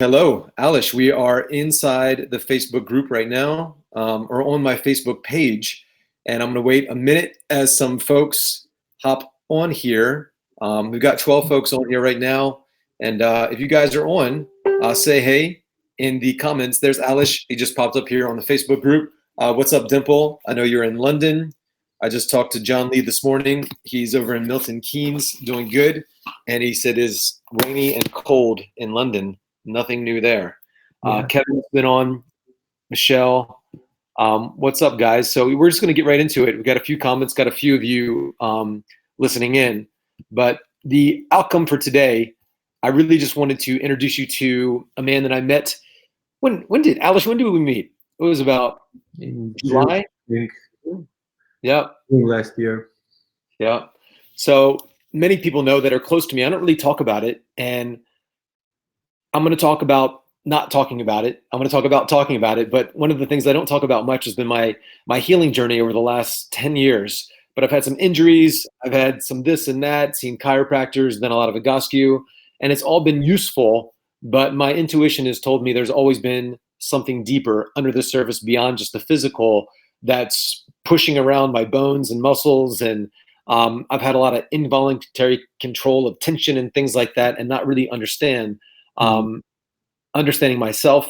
Hello, Alish. We are inside the Facebook group right now, or on my Facebook page, and I'm going to wait a minute as some folks hop on here. We've got 12 folks on here right now, and if you guys are on, say hey in the comments. There's Alish. He just popped up here on the Facebook group. What's up, Dimple? I know you're in London. I just talked to John Lee this morning. He's over in Milton Keynes, doing good, and he said it's rainy and cold in London. Nothing new there. Yeah. Kevin's been on. Michelle. What's up, guys? So we're just going to get right into it. We've got a few comments, got a few of you listening in. But the outcome for today, I really just wanted to introduce you to a man that I met. When did we meet? It was about In July? June, Yep. June last year. Yeah. So many people know that are close to me. I don't really talk about it. And I'm going to talk about not talking about it. I'm going to talk about talking about it. But one of the things I don't talk about much has been my healing journey over the last 10 years. But I've had some injuries. I've had some this and that, seen chiropractors, then a lot of Egoscue, and it's all been useful. But my intuition has told me there's always been something deeper under the surface beyond just the physical that's pushing around my bones and muscles. And I've had a lot of involuntary control of tension and things like that, and not really understanding myself,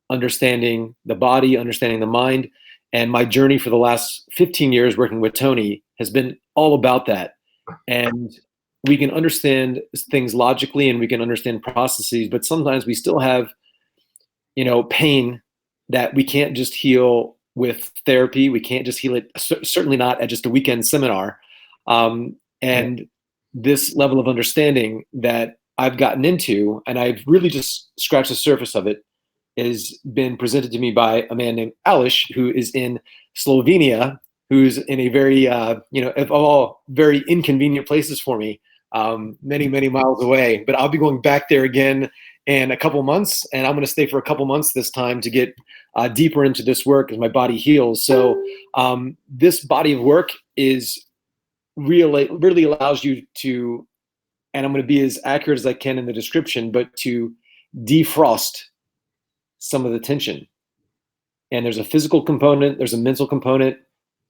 understanding the body, understanding the mind. And my journey for the last 15 years working with Tony has been all about that. And we can understand things logically and we can understand processes, but sometimes we still have, pain that we can't just heal with therapy. We can't just heal it, certainly not at just a weekend seminar. And this level of understanding that I've gotten into, and I've really just scratched the surface of it, has been presented to me by a man named Alish, who is in Slovenia, who's in a very, of all very inconvenient places for me, many, many miles away. But I'll be going back there again in a couple months, and I'm going to stay for a couple months this time to get deeper into this work as my body heals. So this body of work is really allows you to, and I'm going to be as accurate as I can in the description, but to defrost some of the tension. And there's a physical component, there's a mental component,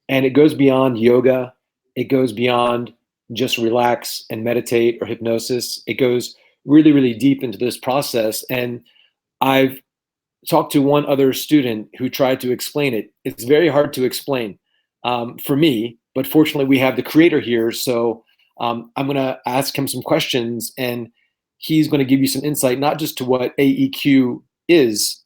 and it goes beyond yoga. It goes beyond just relax and meditate or hypnosis. It goes really, really deep into this process. And I've talked to one other student who tried to explain it. It's very hard to explain for me, but fortunately we have the creator here. So I'm going to ask him some questions, and he's going to give you some insight, not just to what AEQ is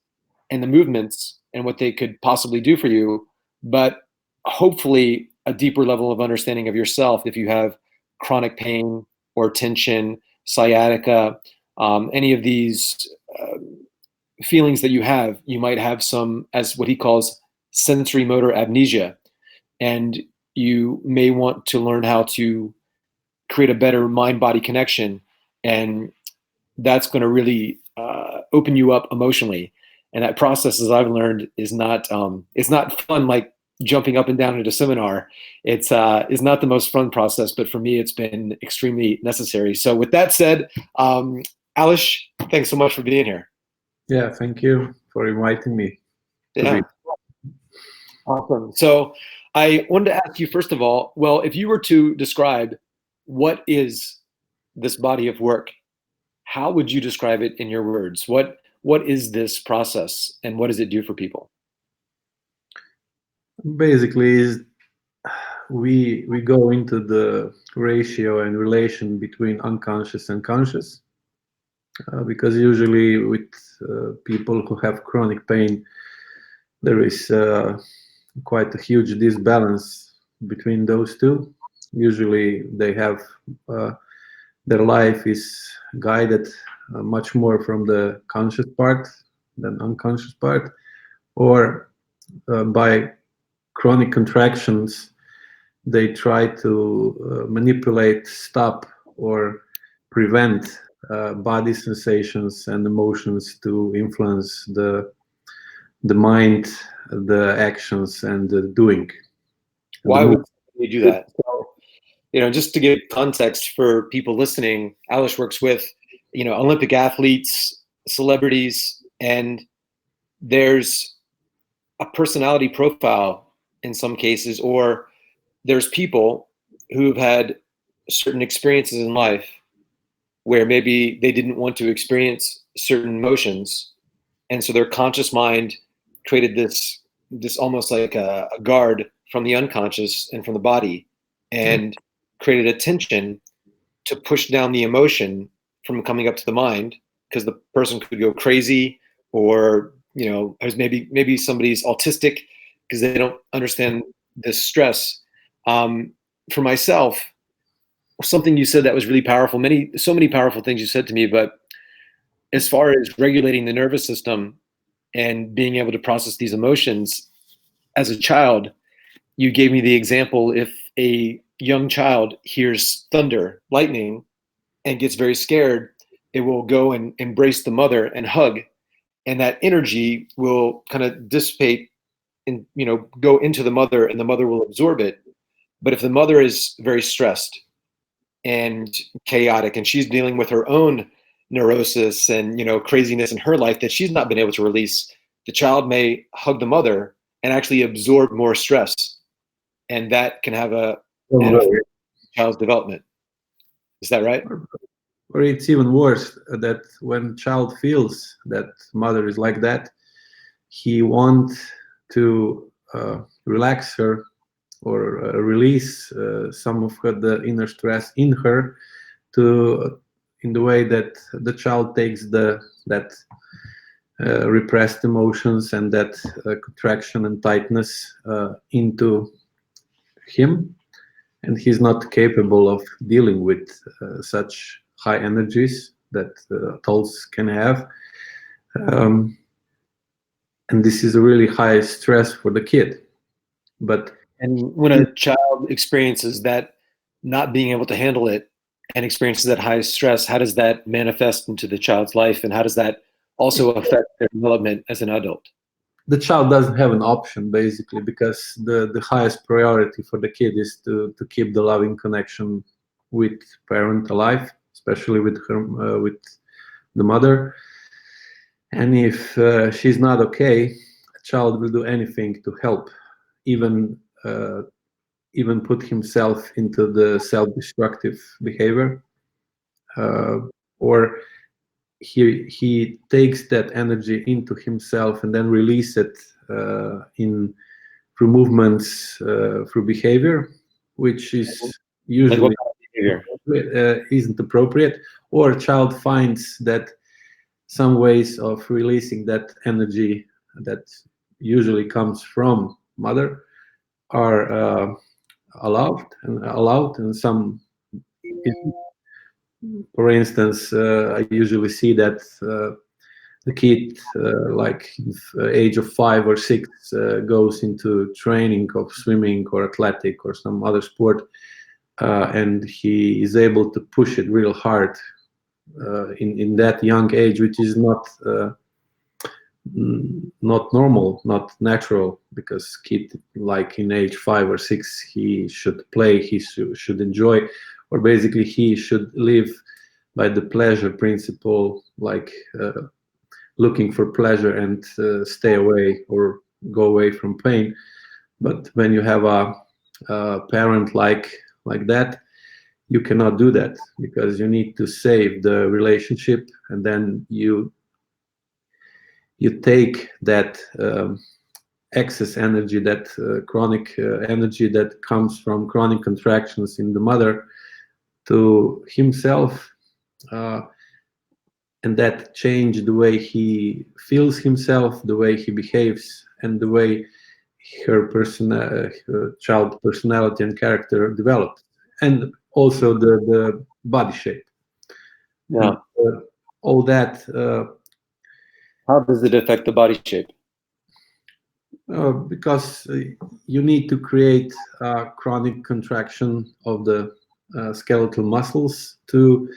and the movements and what they could possibly do for you, but hopefully a deeper level of understanding of yourself. If you have chronic pain or tension, sciatica, any of these feelings that you might have some, as what he calls sensory motor amnesia. And you may want to learn how to create a better mind-body connection, and that's going to really open you up emotionally. And that process, as I've learned, is not it's not fun like jumping up and down at a seminar. It's not the most fun process, but for me, it's been extremely necessary. So with that said, Alish, thanks so much for being here. Yeah, thank you for inviting me. Yeah. Awesome. So I wanted to ask you, first of all, well, if you were to describe what is this body of work, how would you describe it in your words? What is this process, and what does it do for people? Basically, we go into the ratio and relation between unconscious and conscious, because usually with people who have chronic pain, there is quite a huge disbalance between those two. Usually they have their life is guided much more from the conscious part than unconscious part, or by chronic contractions they try to manipulate, stop, or prevent body sensations and emotions to influence the mind, the actions, and the doing. Why would you do that? So, just to give context for people listening, Alish works with, Olympic athletes, celebrities, and there's a personality profile in some cases, or there's people who've had certain experiences in life where maybe they didn't want to experience certain emotions, and so their conscious mind created this almost like a guard from the unconscious and from the body, and created a tension to push down the emotion from coming up to the mind, because the person could go crazy, or as maybe somebody's autistic because they don't understand this stress. For myself, something you said that was really powerful, so many powerful things you said to me, but as far as regulating the nervous system and being able to process these emotions as a child, you gave me the example: if a young child hears thunder, lightning, and gets very scared, it will go and embrace the mother and hug, and that energy will kind of dissipate and go into the mother, and the mother will absorb it. But if the mother is very stressed and chaotic, and she's dealing with her own neurosis and craziness in her life that she's not been able to release, the child may hug the mother and actually absorb more stress, and that can have an effect on the child's development. Is that right? Or it's even worse, that when child feels that mother is like that, he wants to relax her or release some of the inner stress in her, in the way that the child takes that repressed emotions and that contraction and tightness into him, and he's not capable of dealing with such high energies that adults can have. And this is a really high stress for the kid. And when a child experiences that, not being able to handle it, and experiences that high stress, how does that manifest into the child's life, and how does that also affect their development as an adult? The child doesn't have an option, basically, because the highest priority for the kid is to keep the loving connection with parent alive, especially with the mother. And if she's not okay, a child will do anything to help, even put himself into the self-destructive behavior, or he takes that energy into himself and then release it through movements, through behavior, which is usually isn't appropriate. Or a child finds that some ways of releasing that energy that usually comes from mother are allowed, and some, for instance, I usually see that the kid, like age of 5 or 6, goes into training of swimming or athletic or some other sport, and he is able to push it real hard in that young age, which is not normal, not natural, because kid, like in age 5 or 6, he should play, he should enjoy, or basically he should live by the pleasure principle, like looking for pleasure and stay away or go away from pain. But when you have a parent like that, you cannot do that, because you need to save the relationship, and then you take that excess energy, that chronic energy that comes from chronic contractions in the mother, to himself, and that change the way he feels himself, the way he behaves, and the way her child personality and character develops, and also the body shape. Yeah. And, all that. How does it affect the body shape? Because you need to create chronic contraction of the skeletal muscles to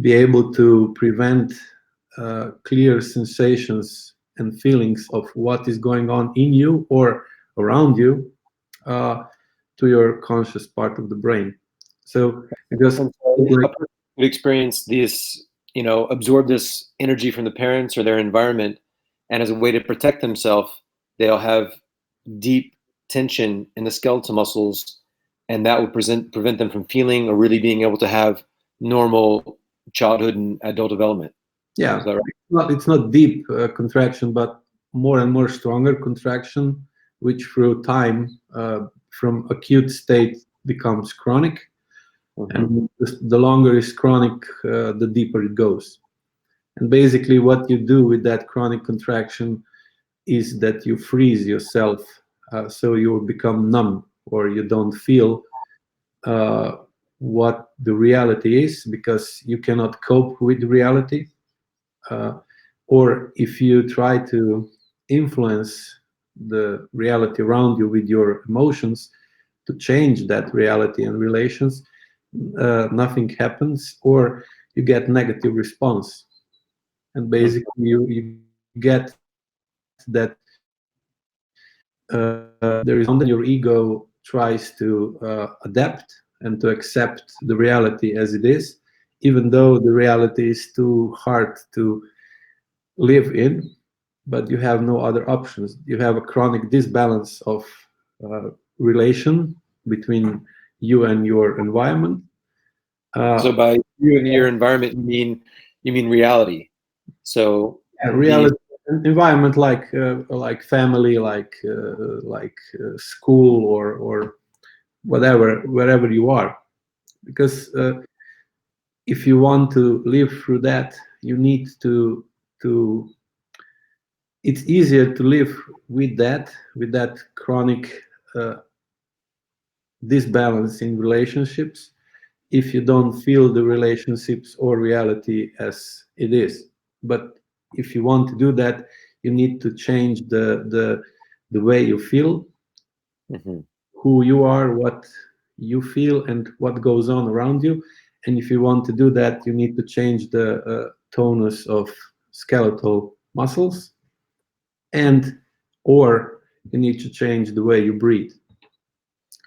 be able to prevent clear sensations and feelings of what is going on in you or around you to your conscious part of the brain. So because a person would experience this absorb this energy from the parents or their environment, and as a way to protect themselves, they'll have deep tension in the skeletal muscles, and that will prevent them from feeling or really being able to have normal childhood and adult development. Yeah, Is that right? it's not deep contraction, but more and more stronger contraction, which through time from acute state becomes chronic. And the longer is chronic, the deeper it goes. And basically what you do with that chronic contraction is that you freeze yourself, so you become numb, or you don't feel what the reality is, because you cannot cope with reality. Or if you try to influence the reality around you with your emotions to change that reality and relations, nothing happens, or you get negative response. And basically you get that there is, and then your ego tries to adapt and to accept the reality as it is, even though the reality is too hard to live in, but you have no other options. You have a chronic disbalance of relation between you and your environment. So by you and your environment, you mean reality. So Reality, environment, like family, like school, or whatever, wherever you are, because if you want to live through that, you need to it's easier to live with that chronic disbalance in relationships if you don't feel the relationships or reality as it is. But if you want to do that, you need to change the way you feel, who you are, what you feel, and what goes on around you. And if you want to do that, you need to change the tonus of skeletal muscles, and or you need to change the way you breathe.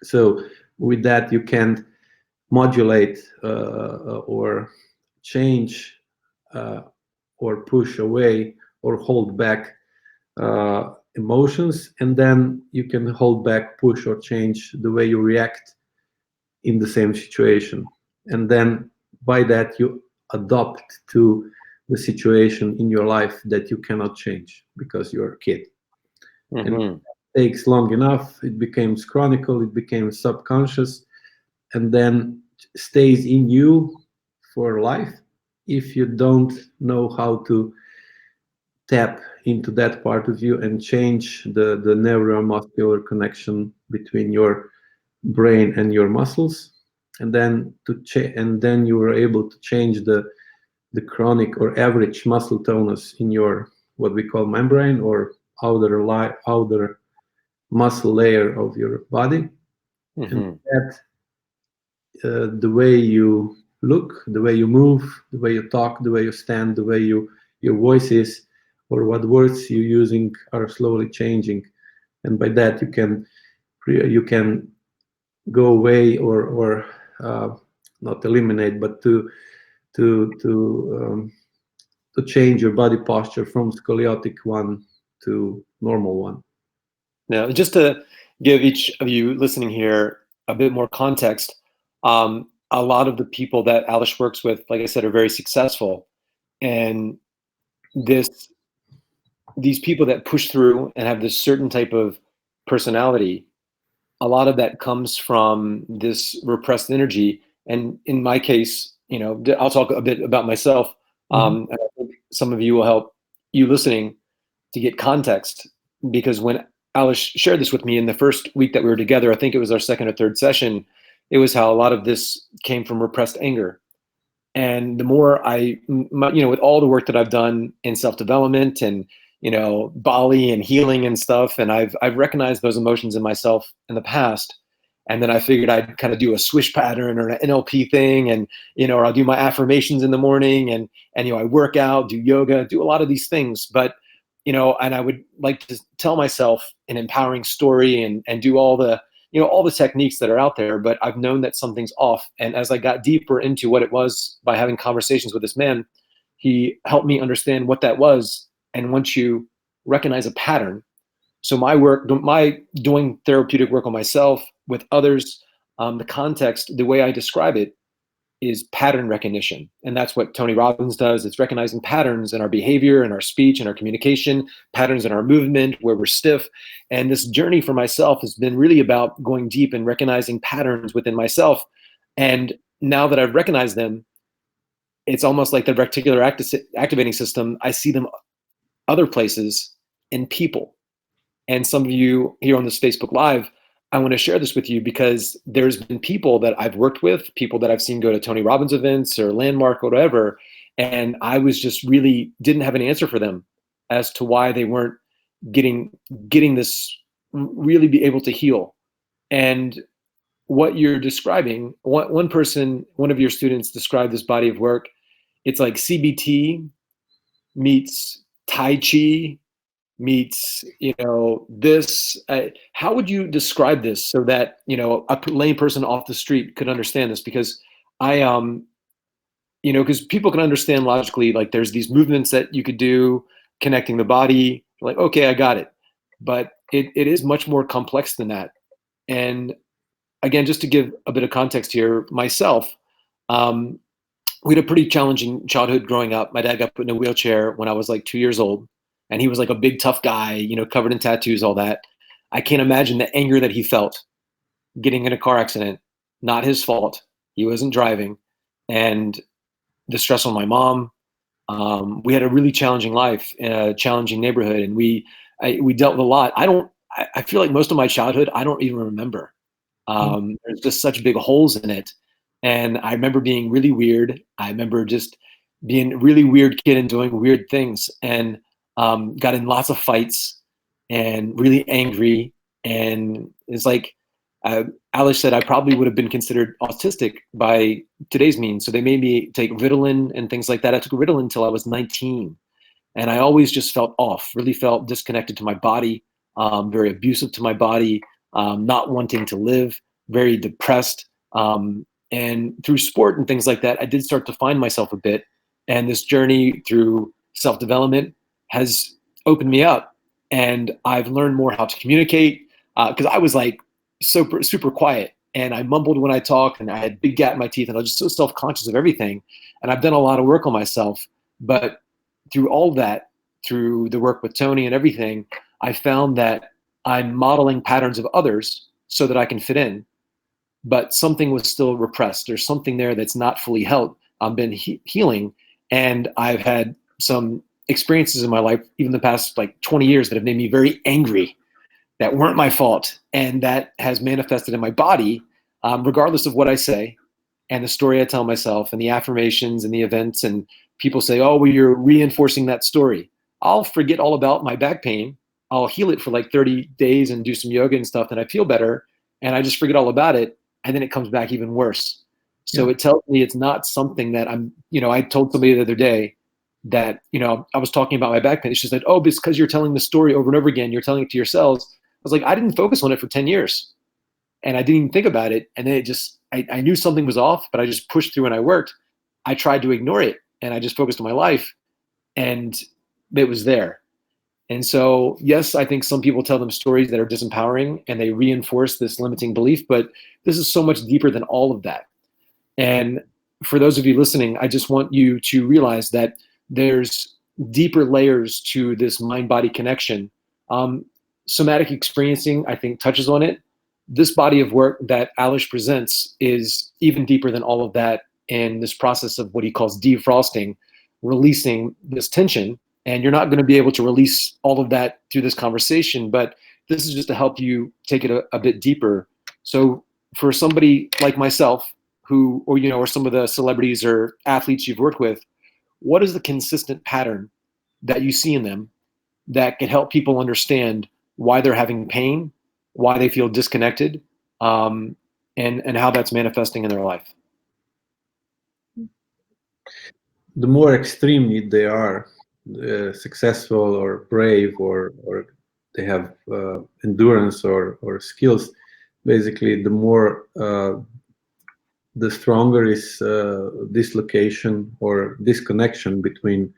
So with that, you can modulate or change or push away or hold back emotions, and then you can hold back, push, or change the way you react in the same situation. And then by that, you adopt to the situation in your life that you cannot change because you're a kid. And it takes long enough, it becomes chronicle, it becomes subconscious, and then stays in you for life if you don't know how to tap into that part of you and change the neuromuscular connection between your brain and your muscles. And then you are able to change the chronic or average muscle tonus in your, what we call, membrane, or outer muscle layer of your body. And that the way you look, the way you move, the way you talk, the way you stand, the way your voice is, or what words you're using are slowly changing. And by that you can go away, or not eliminate, but to change your body posture from scoliotic one to normal one. Now, just to give each of you listening here a bit more context, a lot of the people that Alice works with, like I said, are very successful. And these people that push through and have this certain type of personality, a lot of that comes from this repressed energy. And in my case, I'll talk a bit about myself. And I think some of you will help you listening to get context, because when Alice shared this with me in the first week that we were together, I think it was our second or third session, it was how a lot of this came from repressed anger. And the more with all the work that I've done in self-development and, Bali and healing and stuff, and I've recognized those emotions in myself in the past. And then I figured I'd kind of do a swish pattern or an NLP thing, and, or I'll do my affirmations in the morning, and I work out, do yoga, do a lot of these things. But, and I would like to tell myself an empowering story and do all the, all the techniques that are out there, but I've known that something's off. And as I got deeper into what it was by having conversations with this man, he helped me understand what that was. And once you recognize a pattern, so my doing therapeutic work on myself with others, the context, the way I describe it is pattern recognition. And that's what Tony Robbins does. It's recognizing patterns in our behavior, in our speech, in our communication, patterns in our movement where we're stiff. And this journey for myself has been really about going deep and recognizing patterns within myself. And now that I've recognized them, it's almost like the reticular activating system. I see them other places in people. And some of you here on this Facebook Live, I want to share this with you because there's been people that I've worked with, people that I've seen go to Tony Robbins events or Landmark or whatever, and I was just really didn't have an answer for them as to why they weren't getting this, really be able to heal. And what you're describing, one person, one of your students described this body of work. It's like CBT meets Tai Chi meets, this. How would you describe this so that, a lay person off the street could understand this? Because because people can understand logically, like there's these movements that you could do connecting the body, like, okay, I got it. But it is much more complex than that. And again, just to give a bit of context here, myself, we had a pretty challenging childhood growing up. My dad got put in a wheelchair when I was like 2 years old. And he was like a big, tough guy, covered in tattoos, all that. I can't imagine the anger that he felt getting in a car accident. Not his fault. He wasn't driving. And the stress on my mom. We had a really challenging life in a challenging neighborhood. And we dealt with a lot. I feel like most of my childhood, I don't even remember. There's just such big holes in it. And I remember being really weird. I remember just being a really weird kid and doing weird things. And got in lots of fights and really angry. And it's like Alice said, I probably would have been considered autistic by today's means. So they made me take Ritalin and things like that. I took Ritalin until I was 19. And I always just felt off, really felt disconnected to my body, very abusive to my body, not wanting to live, very depressed. And through sport and things like that, I did start to find myself a bit. And this journey through self-development has opened me up, and I've learned more how to communicate, because I was like super quiet, and I mumbled when I talked, and I had big gap in my teeth, and I was just so self-conscious of everything. And I've done a lot of work on myself, but through all that, through the work with Tony and everything, I found that I'm modeling patterns of others so that I can fit in, but something was still repressed. There's something there that's not fully held. I've been healing, and I've had some experiences in my life, even the past like 20 years, that have made me very angry, that weren't my fault. And that has manifested in my body, regardless of what I say and the story I tell myself and the affirmations and the events. And people say, oh, well, you're reinforcing that story. I'll forget all about my back pain. I'll heal it for like 30 days and do some yoga and stuff, and I feel better. And I just forget all about it. And then it comes back even worse. So It tells me it's not something that I told somebody the other day that, I was talking about my back pain. She said, oh, because you're telling the story over and over again, you're telling it to yourselves. I was like, I didn't focus on it for 10 years. And I didn't even think about it. And then I knew something was off, but I just pushed through and I worked. I tried to ignore it, and I just focused on my life, and it was there. And so, yes, I think some people tell them stories that are disempowering and they reinforce this limiting belief, but this is so much deeper than all of that. And for those of you listening, I just want you to realize that there's deeper layers to this mind-body connection. Somatic experiencing, I think, touches on it. This body of work that Alish presents is even deeper than all of that in this process of what he calls defrosting, releasing this tension. And you're not going to be able to release all of that through this conversation, but this is just to help you take it a bit deeper. So for somebody like myself, or some of the celebrities or athletes you've worked with, what is the consistent pattern that you see in them that can help people understand why they're having pain, why they feel disconnected, and how that's manifesting in their life? The more extreme they are, successful or brave, or they have endurance or skills, basically the more the stronger is dislocation or disconnection between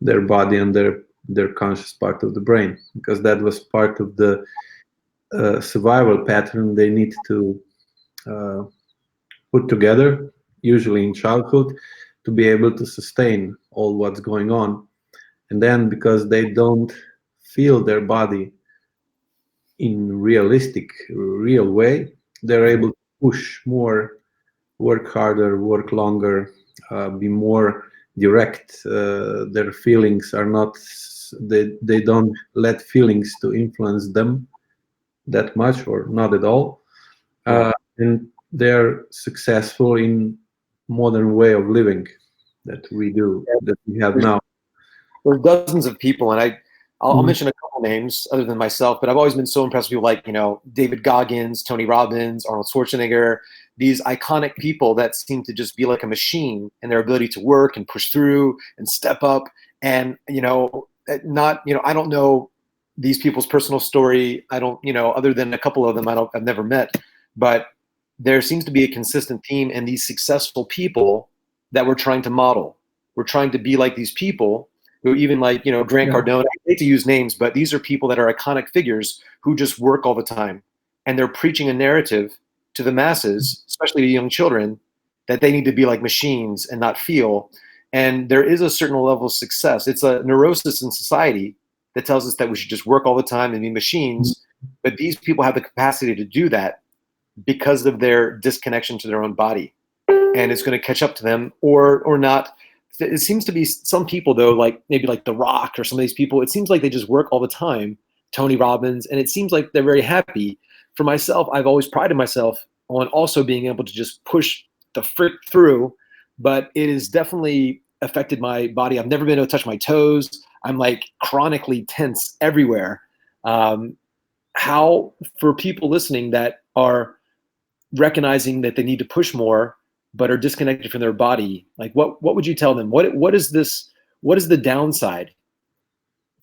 their body and their conscious part of the brain, because that was part of the survival pattern they need to put together, usually in childhood, to be able to sustain all what's going on. And then because they don't feel their body in real way, they're able to push more, work harder, work longer, be more direct. Their feelings are not, they don't let feelings to influence them that much or not at all. And they're successful in modern way of living that we have now. There's dozens of people, and I'll mention a couple names other than myself, but I've always been so impressed with people like, David Goggins, Tony Robbins, Arnold Schwarzenegger, these iconic people that seem to just be like a machine in their ability to work and push through and step up. And, I don't know these people's personal story. I don't, other than a couple of them I've never met, but there seems to be a consistent theme in these successful people that we're trying to model. We're trying to be like these people who, even like, Grant Cardone, I hate to use names, but these are people that are iconic figures who just work all the time. And they're preaching a narrative to the masses, especially to young children, that they need to be like machines and not feel. And there is a certain level of success. It's a neurosis in society that tells us that we should just work all the time and be machines. But these people have the capacity to do that because of their disconnection to their own body. And it's going to catch up to them or not. It seems to be some people, though, like maybe like The Rock or some of these people, it seems like they just work all the time, Tony Robbins, and it seems like they're very happy. For myself, I've always prided myself on also being able to just push the frick through, but it has definitely affected my body. I've never been able to touch my toes. I'm like chronically tense everywhere. How, for people listening that are recognizing that they need to push more, but are disconnected from their body, like what would you tell them? What is the downside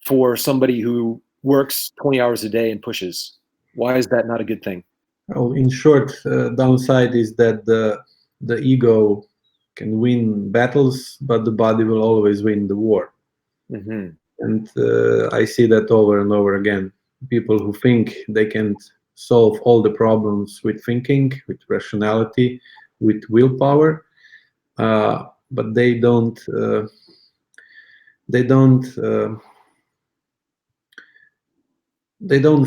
for somebody who works 20 hours a day and pushes? Why is that not a good thing? Well, in short, downside is that the ego can win battles, but the body will always win the war. Mm-hmm. And I see that over and over again. People who think they can solve all the problems with thinking, with rationality, with willpower, but they don't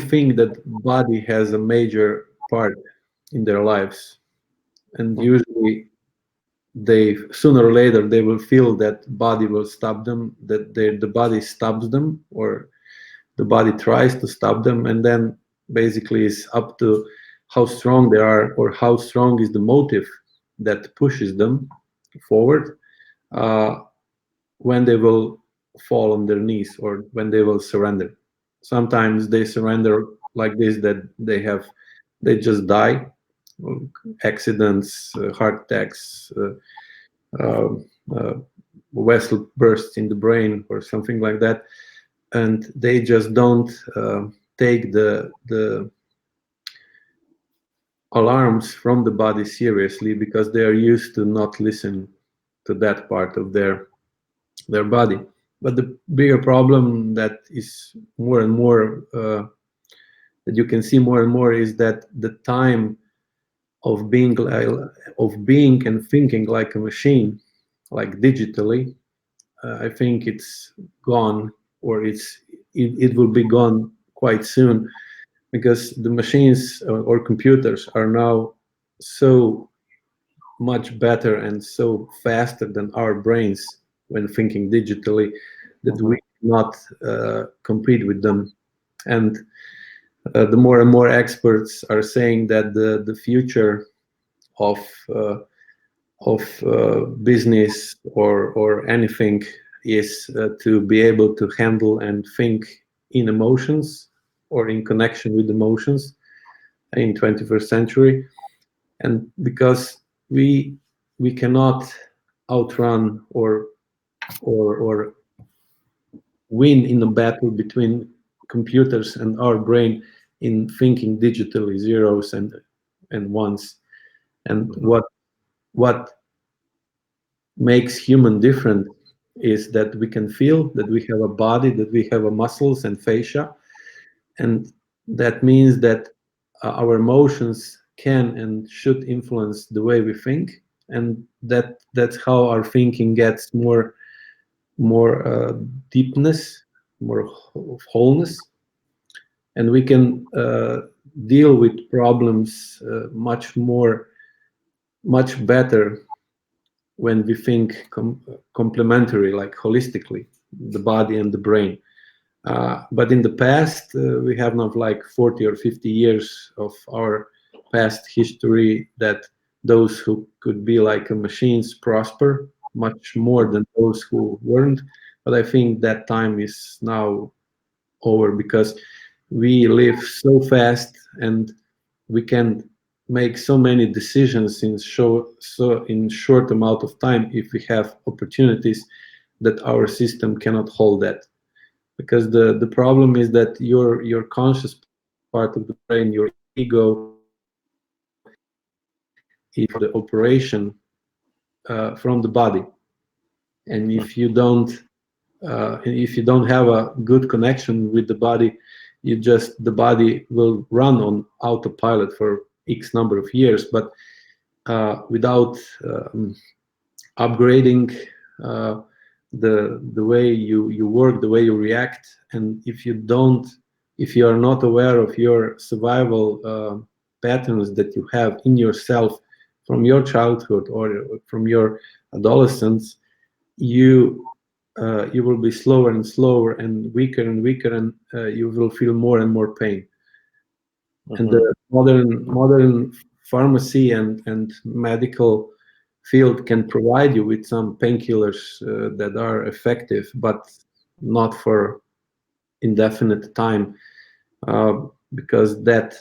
think that body has a major part in their lives. And usually they, sooner or later, they will feel that body will stop them, that the body stops them, or the body tries to stop them, and then basically it's up to how strong they are, or how strong is the motive that pushes them forward, when they will fall on their knees or when they will surrender. Sometimes they surrender like this, that they just die, accidents, heart attacks, vessel bursts in the brain or something like that, and they just don't take the alarms from the body seriously, because they are used to not listen to that part of their body. But the bigger problem that is more and more that you can see more and more is that the time of being and thinking like a machine, like digitally, I think it's gone, or it will be gone quite soon, because the machines or computers are now so much better and so faster than our brains when thinking digitally, that we cannot compete with them. And the more and more experts are saying that the future of business or anything is to be able to handle and think in emotions, or in connection with emotions, in 21st century. And because we cannot outrun or win in a battle between computers and our brain in thinking digitally, zeros and ones. And what makes human different is that we can feel, that we have a body, that we have a muscles and fascia, and that means that our emotions can and should influence the way we think, and that's how our thinking gets more deepness, more wholeness, and we can deal with problems much better when we think complementary, like holistically, the body and the brain. But in the past, we have not like 40 or 50 years of our past history that those who could be like machines prosper much more than those who weren't. But I think that time is now over because we live so fast and we can make so many decisions in short amount of time if we have opportunities that our system cannot hold that. Because the problem is that your conscious part of the brain, your ego, is the operation from the body, and if you don't have a good connection with the body, the body will run on autopilot for X number of years, but without upgrading the way you work, the way you react, and if you are not aware of your survival patterns that you have in yourself from your childhood or from your adolescence, you will be slower and slower and weaker, and you will feel more and more pain. And the modern pharmacy and medical field can provide you with some painkillers that are effective, but not for indefinite time, because that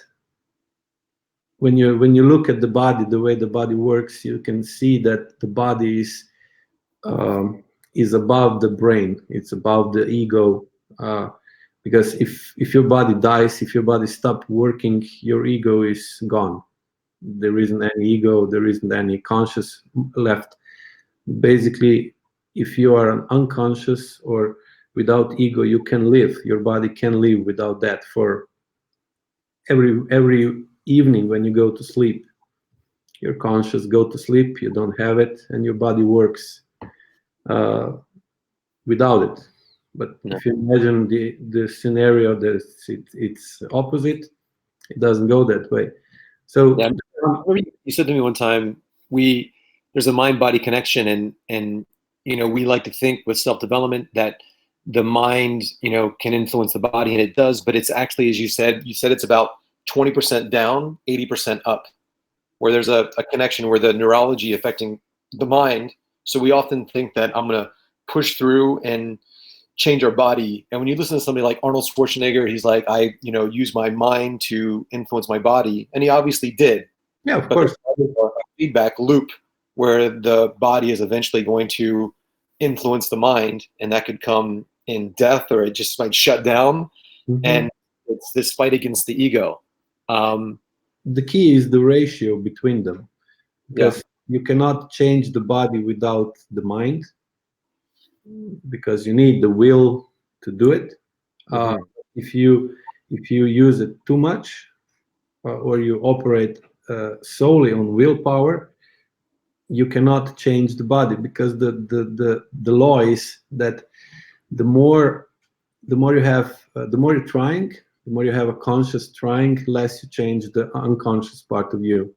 when you look at the body, the way the body works, you can see that the body is above the brain. It's above the ego. Because if your body dies, if your body stops working, your ego is gone. There isn't any ego, there isn't any conscious left. Basically, if you are unconscious or without ego, you can live. Your body can live without that. For every evening when you go to sleep, your conscious go to sleep, you don't have it, and your body works without it. But if you imagine the scenario that it's opposite, it doesn't go that way. So yeah, you said to me one time, there's a mind-body connection, and we like to think with self-development that the mind can influence the body, and it does, but it's actually, as you said it's about 20% down, 80% up, where there's a connection where the neurology affecting the mind. So we often think that I'm going to push through and change our body. And when you listen to somebody like Arnold Schwarzenegger, he's like, I use my mind to influence my body. And he obviously did. Yeah, of course. There's a feedback loop where the body is eventually going to influence the mind, and that could come in death, or it just might shut down. Mm-hmm. And it's this fight against the ego. The key is the ratio between them, because you cannot change the body without the mind, because you need the will to do it. Mm-hmm. If you use it too much, or you operate solely on willpower, you cannot change the body, because the law is that the more you have, the more you're trying, the more you have a conscious trying, less you change the unconscious part of you,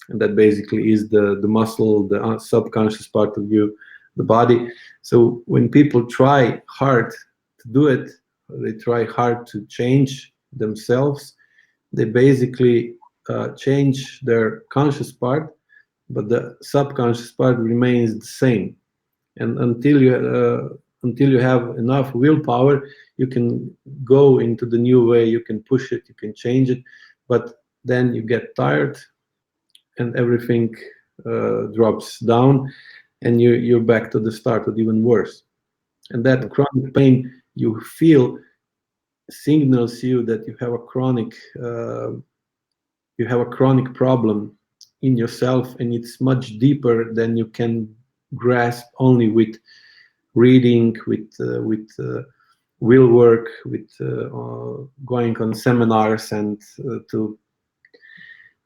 and that basically is the muscle, the subconscious part of you, the body. So when people try hard to do it, they try hard to change themselves, they basically change their conscious part, but the subconscious part remains the same. And until you have enough willpower, you can go into the new way, you can push it, you can change it, but then you get tired and everything drops down, and you're back to the start, or even worse. And that chronic pain you feel signals you that you have a chronic problem in yourself, and it's much deeper than you can grasp only with reading, with will work, with going on seminars, and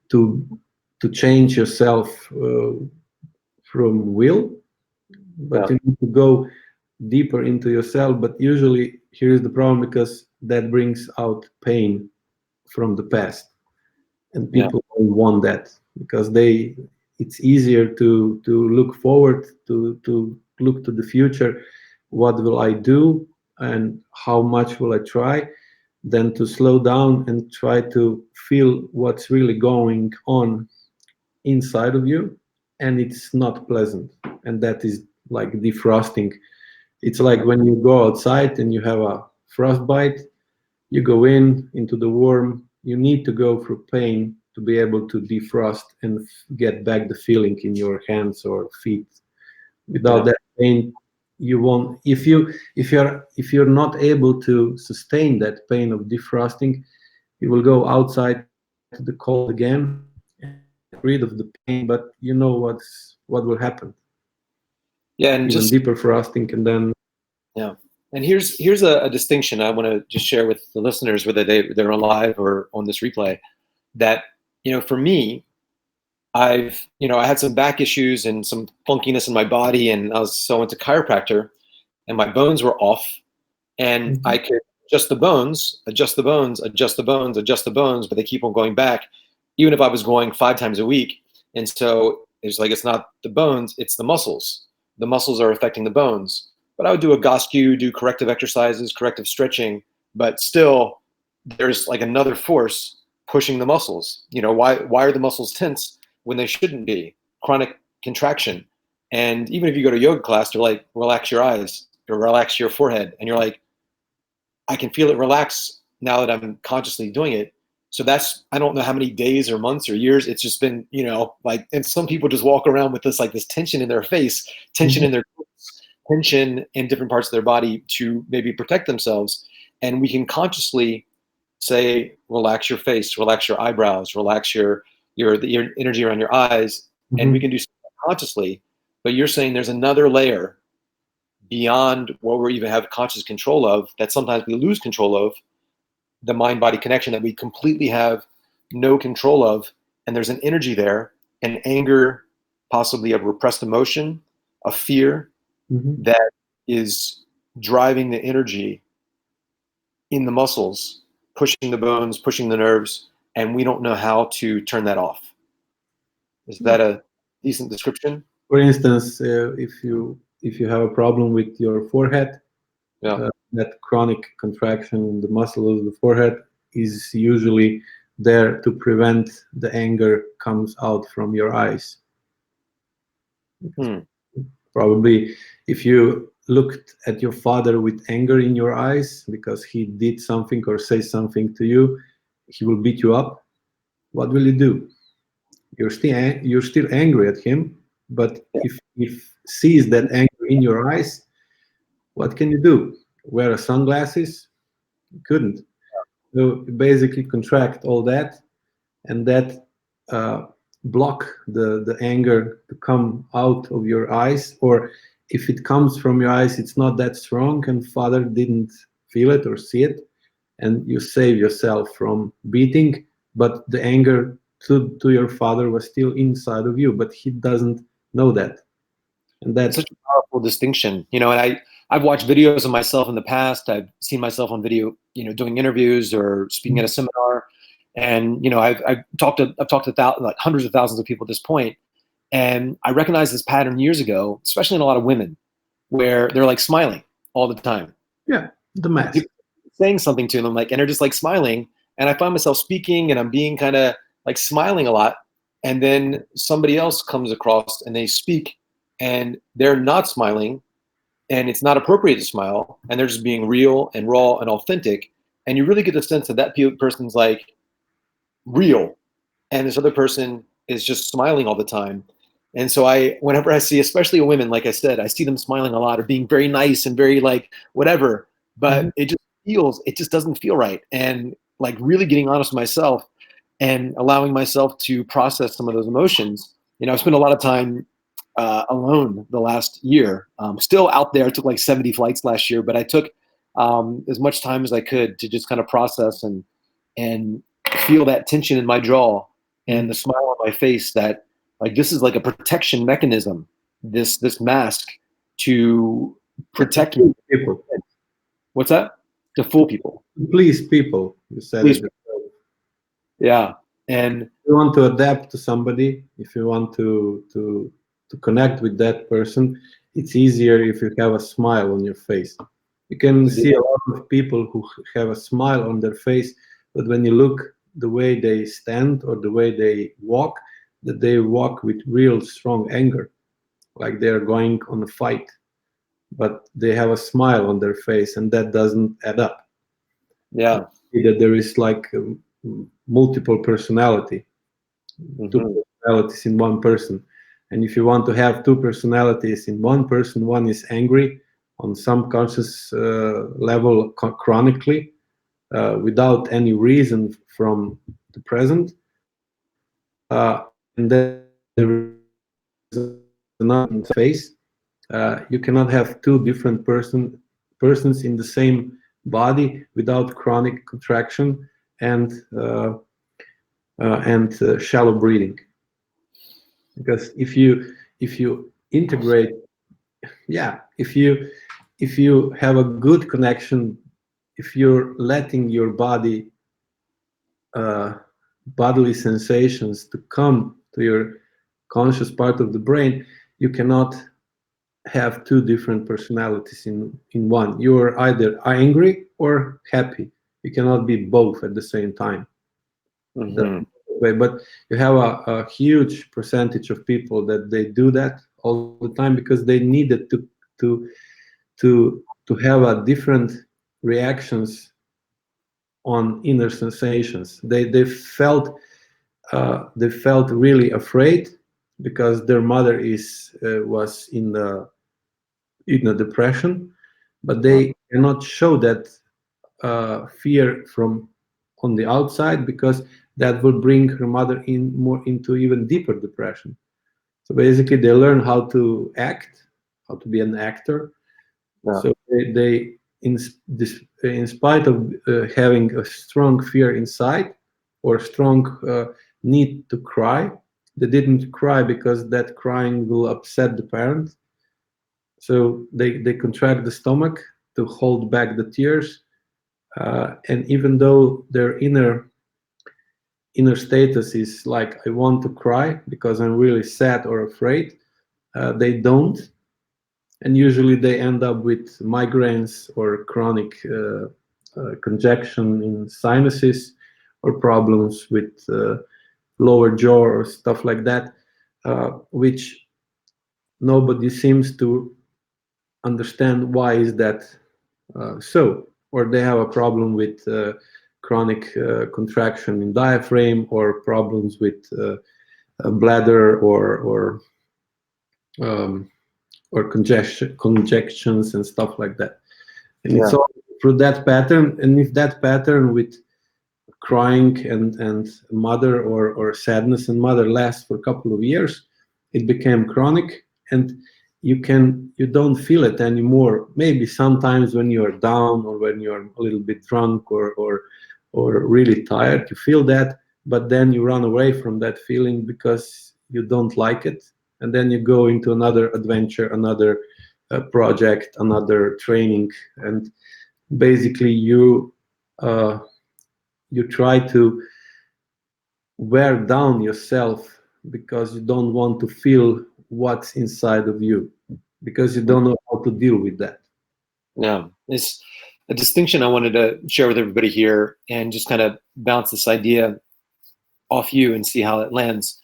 to change yourself from will. But you need to go deeper into yourself. But usually here is the problem, because that brings out pain from the past, and people don't want that, because it's easier to look forward, to look to the future. What will I do and how much will I try, than to slow down and try to feel what's really going on inside of you. And it's not pleasant, and that is like defrosting. It's like when you go outside and you have a frostbite, you go into the warm, you need to go through pain to be able to defrost and get back the feeling in your hands or feet. Without that pain, you won't. If you're not able to sustain that pain of defrosting, you will go outside to the cold again and get rid of the pain. But you know what will happen. Yeah, and even just deeper frosting, and then And here's a distinction I want to just share with the listeners, whether they're on live or on this replay. That for me, I had some back issues and some funkiness in my body, and so I went to chiropractor, and my bones were off, and I could adjust the bones, adjust the bones, adjust the bones, adjust the bones, but they keep on going back, even if I was going 5 times a week. And so it's not the bones, it's the muscles. The muscles are affecting the bones. But I would do a GOSQ, do corrective exercises, corrective stretching, but still there's like another force pushing the muscles. Why are the muscles tense when they shouldn't be? Chronic contraction. And even if you go to yoga class, they're like, relax your eyes or relax your forehead. And you're like, I can feel it relax now that I'm consciously doing it. So I don't know how many days or months or years, it's just been, and some people just walk around with this tension in their face, tension in their tension in different parts of their body to maybe protect themselves. And we can consciously say, relax your face, relax your eyebrows, relax your energy around your eyes. And we can do something consciously. But you're saying there's another layer beyond what we even have conscious control of, that sometimes we lose control of, the mind-body connection that we completely have no control of. And there's an energy there, an anger, possibly a repressed emotion, a fear, that is driving the energy in the muscles, pushing the bones, pushing the nerves, and we don't know how to turn that off. Is that a decent description? For instance, if you have a problem with your forehead, that chronic contraction in the muscle of the forehead is usually there to prevent the anger comes out from your eyes. Probably if you looked at your father with anger in your eyes because he did something or say something to you, he will beat you up. What will you do? You're still angry at him, but if he sees that anger in your eyes, what can you do? Wear sunglasses? You couldn't. So basically contract all that, and that block the anger to come out of your eyes. Or if it comes from your eyes, it's not that strong and father didn't feel it or see it, and you save yourself from beating, but the anger to your father was still inside of you, but he doesn't know that. And that's such a powerful distinction. And I've watched videos of myself in the past. I've seen myself on video, doing interviews or speaking at a seminar. And I've talked to hundreds of thousands of people at this point, and I recognized this pattern years ago, especially in a lot of women, where they're like smiling all the time. Yeah, the mask. People saying something to them, and they're just like smiling, and I find myself speaking, and I'm being kind of like smiling a lot, and then somebody else comes across and they speak, and they're not smiling, and it's not appropriate to smile, and they're just being real and raw and authentic, and you really get the sense that person's like real, and this other person is just smiling all the time. And so whenever I see, especially women, like I said, I see them smiling a lot or being very nice and very like whatever, but it just doesn't feel right. And like really getting honest with myself, and allowing myself to process some of those emotions. I've spent a lot of time alone the last year. Still out there. I took like 70 flights last year, but I took as much time as I could to just kind of process and feel that tension in my jaw and the smile on my face, that like this is like a protection mechanism, this mask to protect me. People. What's that? To fool people. Please people. You said Please. it. Yeah. And if you want to adapt to somebody, if you want to connect with that person, it's easier if you have a smile on your face. You can see a lot of people who have a smile on their face, but when you look the way they stand or the way they walk, that they walk with real strong anger, like they're going on a fight, but they have a smile on their face, and that doesn't add up. Yeah. That there is like multiple personality, two personalities in one person. And if you want to have two personalities in one person, one is angry on some conscious level chronically, without any reason from the present, and then there is another face. You cannot have two different persons in the same body without chronic contraction and shallow breathing. Because if you integrate, if you have a good connection, if you're letting your bodily sensations to come to your conscious part of the brain, you cannot have two different personalities in one. You are either angry or happy. You cannot be both at the same time. But you have a huge percentage of people that they do that all the time because they needed to have a different reactions on inner sensations. They felt really afraid because their mother was in a depression, but they cannot show that fear from on the outside because that will bring her mother into even deeper depression. So basically, they learn how to act, how to be an actor. Yeah. So they in spite of having a strong fear inside or strong need to cry, they didn't cry because that crying will upset the parent. So they contract the stomach to hold back the tears, and even though their inner status is like, I want to cry because I'm really sad or afraid, they don't, and usually they end up with migraines or chronic congestion in sinuses or problems with lower jaw or stuff like that, which nobody seems to understand why is that so, or they have a problem with chronic contraction in diaphragm or problems with bladder or congestions and stuff like that. And it's all through that pattern. And if that pattern with crying and mother or sadness and mother lasts for a couple of years, it became chronic, and you don't feel it anymore. Maybe sometimes when you're down or when you're a little bit drunk or really tired, you feel that, but then you run away from that feeling because you don't like it, and then you go into another adventure, another project, another training, and basically you try to wear down yourself because you don't want to feel what's inside of you, because you don't know how to deal with that. Yeah, it's a distinction I wanted to share with everybody here and just kind of bounce this idea off you and see how it lands.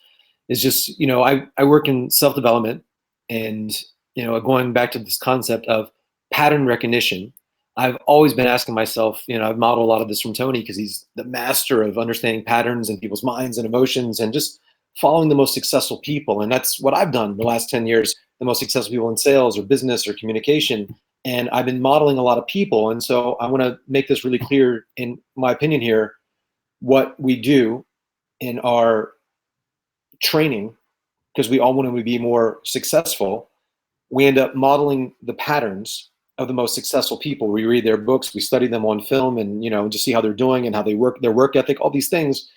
Is just, I work in self-development, and, going back to this concept of pattern recognition, I've always been asking myself, I've modeled a lot of this from Tony because he's the master of understanding patterns in people's minds and emotions and just following the most successful people. And that's what I've done the last 10 years, the most successful people in sales or business or communication. And I've been modeling a lot of people. And so I want to make this really clear, in my opinion here, what we do in our training, because we all want to be more successful, we end up modeling the patterns of the most successful people. We read their books, we study them on film, and just see how they're doing and how they work, their work ethic, all these things.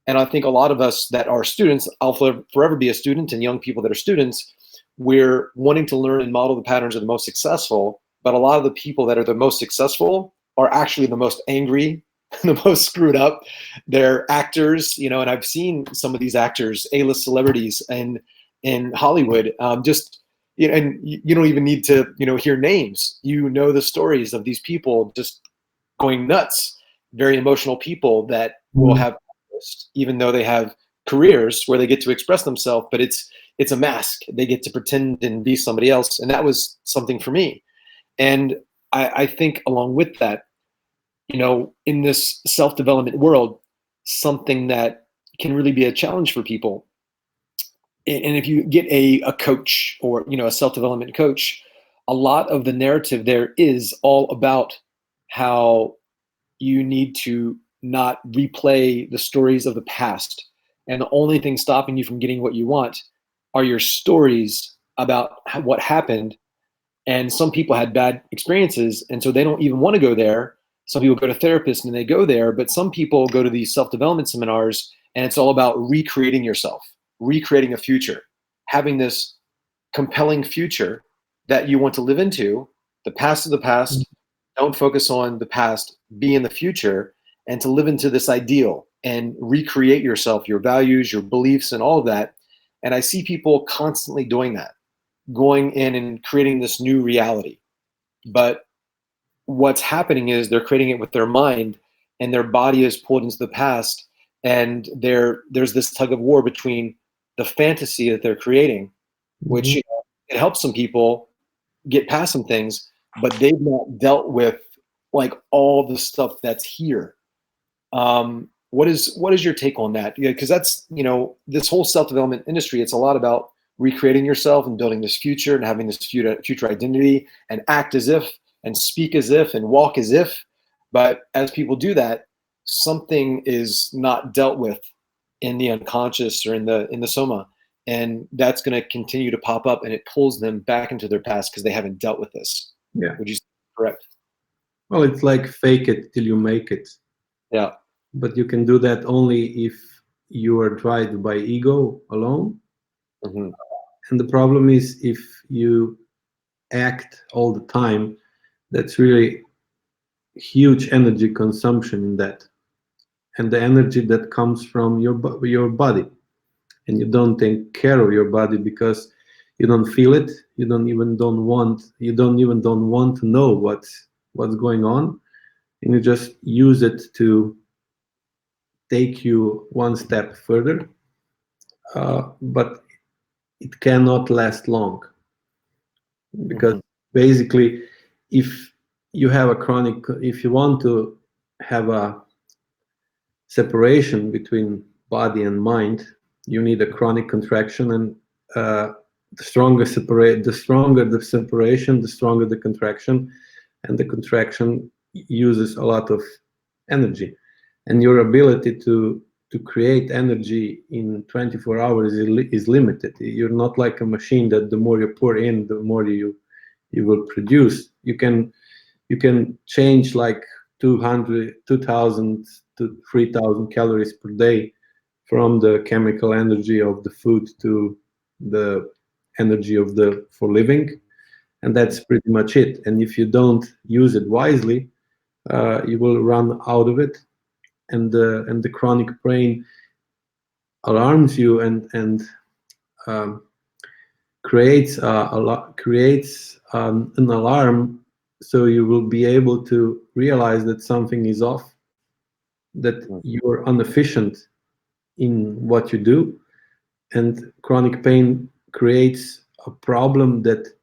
And I think a lot of us that are students, I'll forever be a student, and young people that are students, we're wanting to learn and model the patterns of the most successful. But a lot of the people that are the most successful are actually the most angry, the most screwed up. They're actors, and I've seen some of these actors, A-list celebrities in Hollywood, and you don't even need to, hear names. The stories of these people just going nuts, very emotional people that will have, even though they have careers where they get to express themselves, but it's a mask. They get to pretend and be somebody else. And that was something for me. And I think along with that, in this self-development world, something that can really be a challenge for people. And if you get a coach or, a self-development coach, a lot of the narrative there is all about how you need to not replay the stories of the past. And the only thing stopping you from getting what you want are your stories about what happened. And some people had bad experiences, and so they don't even want to go there. Some people go to therapists and they go there, but some people go to these self-development seminars, and it's all about recreating yourself, recreating a future, having this compelling future that you want to live into. The past is the past. Don't focus on the past, be in the future, and to live into this ideal and recreate yourself, your values, your beliefs, and all of that. And I see people constantly doing that, going in and creating this new reality. But what's happening is they're creating it with their mind, and their body is pulled into the past, and there's this tug of war between the fantasy that they're creating, which it helps some people get past some things, but they've not dealt with like all the stuff that's here. What is your take on that? Because that's, this whole self-development industry, it's a lot about recreating yourself and building this future and having this future identity and act as if and speak as if and walk as if. But as people do that, something is not dealt with in the unconscious or in the soma, and that's going to continue to pop up, and it pulls them back into their past because they haven't dealt with this. Yeah. Would you say correct? Well, it's like fake it till you make it. Yeah. But you can do that only if you are driven by ego alone. And the problem is if you act all the time, that's really huge energy consumption in that. And the energy that comes from your body. And you don't take care of your body because you don't feel it. You don't even want to know what's going on. And you just use it to take you one step further. But it cannot last long. Because basically, if you want to have a separation between body and mind, you need a chronic contraction, and the stronger the separation, the stronger the contraction, and the contraction uses a lot of energy, and your ability to create energy in 24 hours is limited. You're not like a machine that the more you pour in, the more you will produce. You can change like 2,000 to 3,000 calories per day from the chemical energy of the food to the energy for living, and that's pretty much it. And if you don't use it wisely, you will run out of it, and the chronic pain alarms you and creates an alarm, so you will be able to realize that something is off, that you're inefficient in what you do, and chronic pain creates a problem that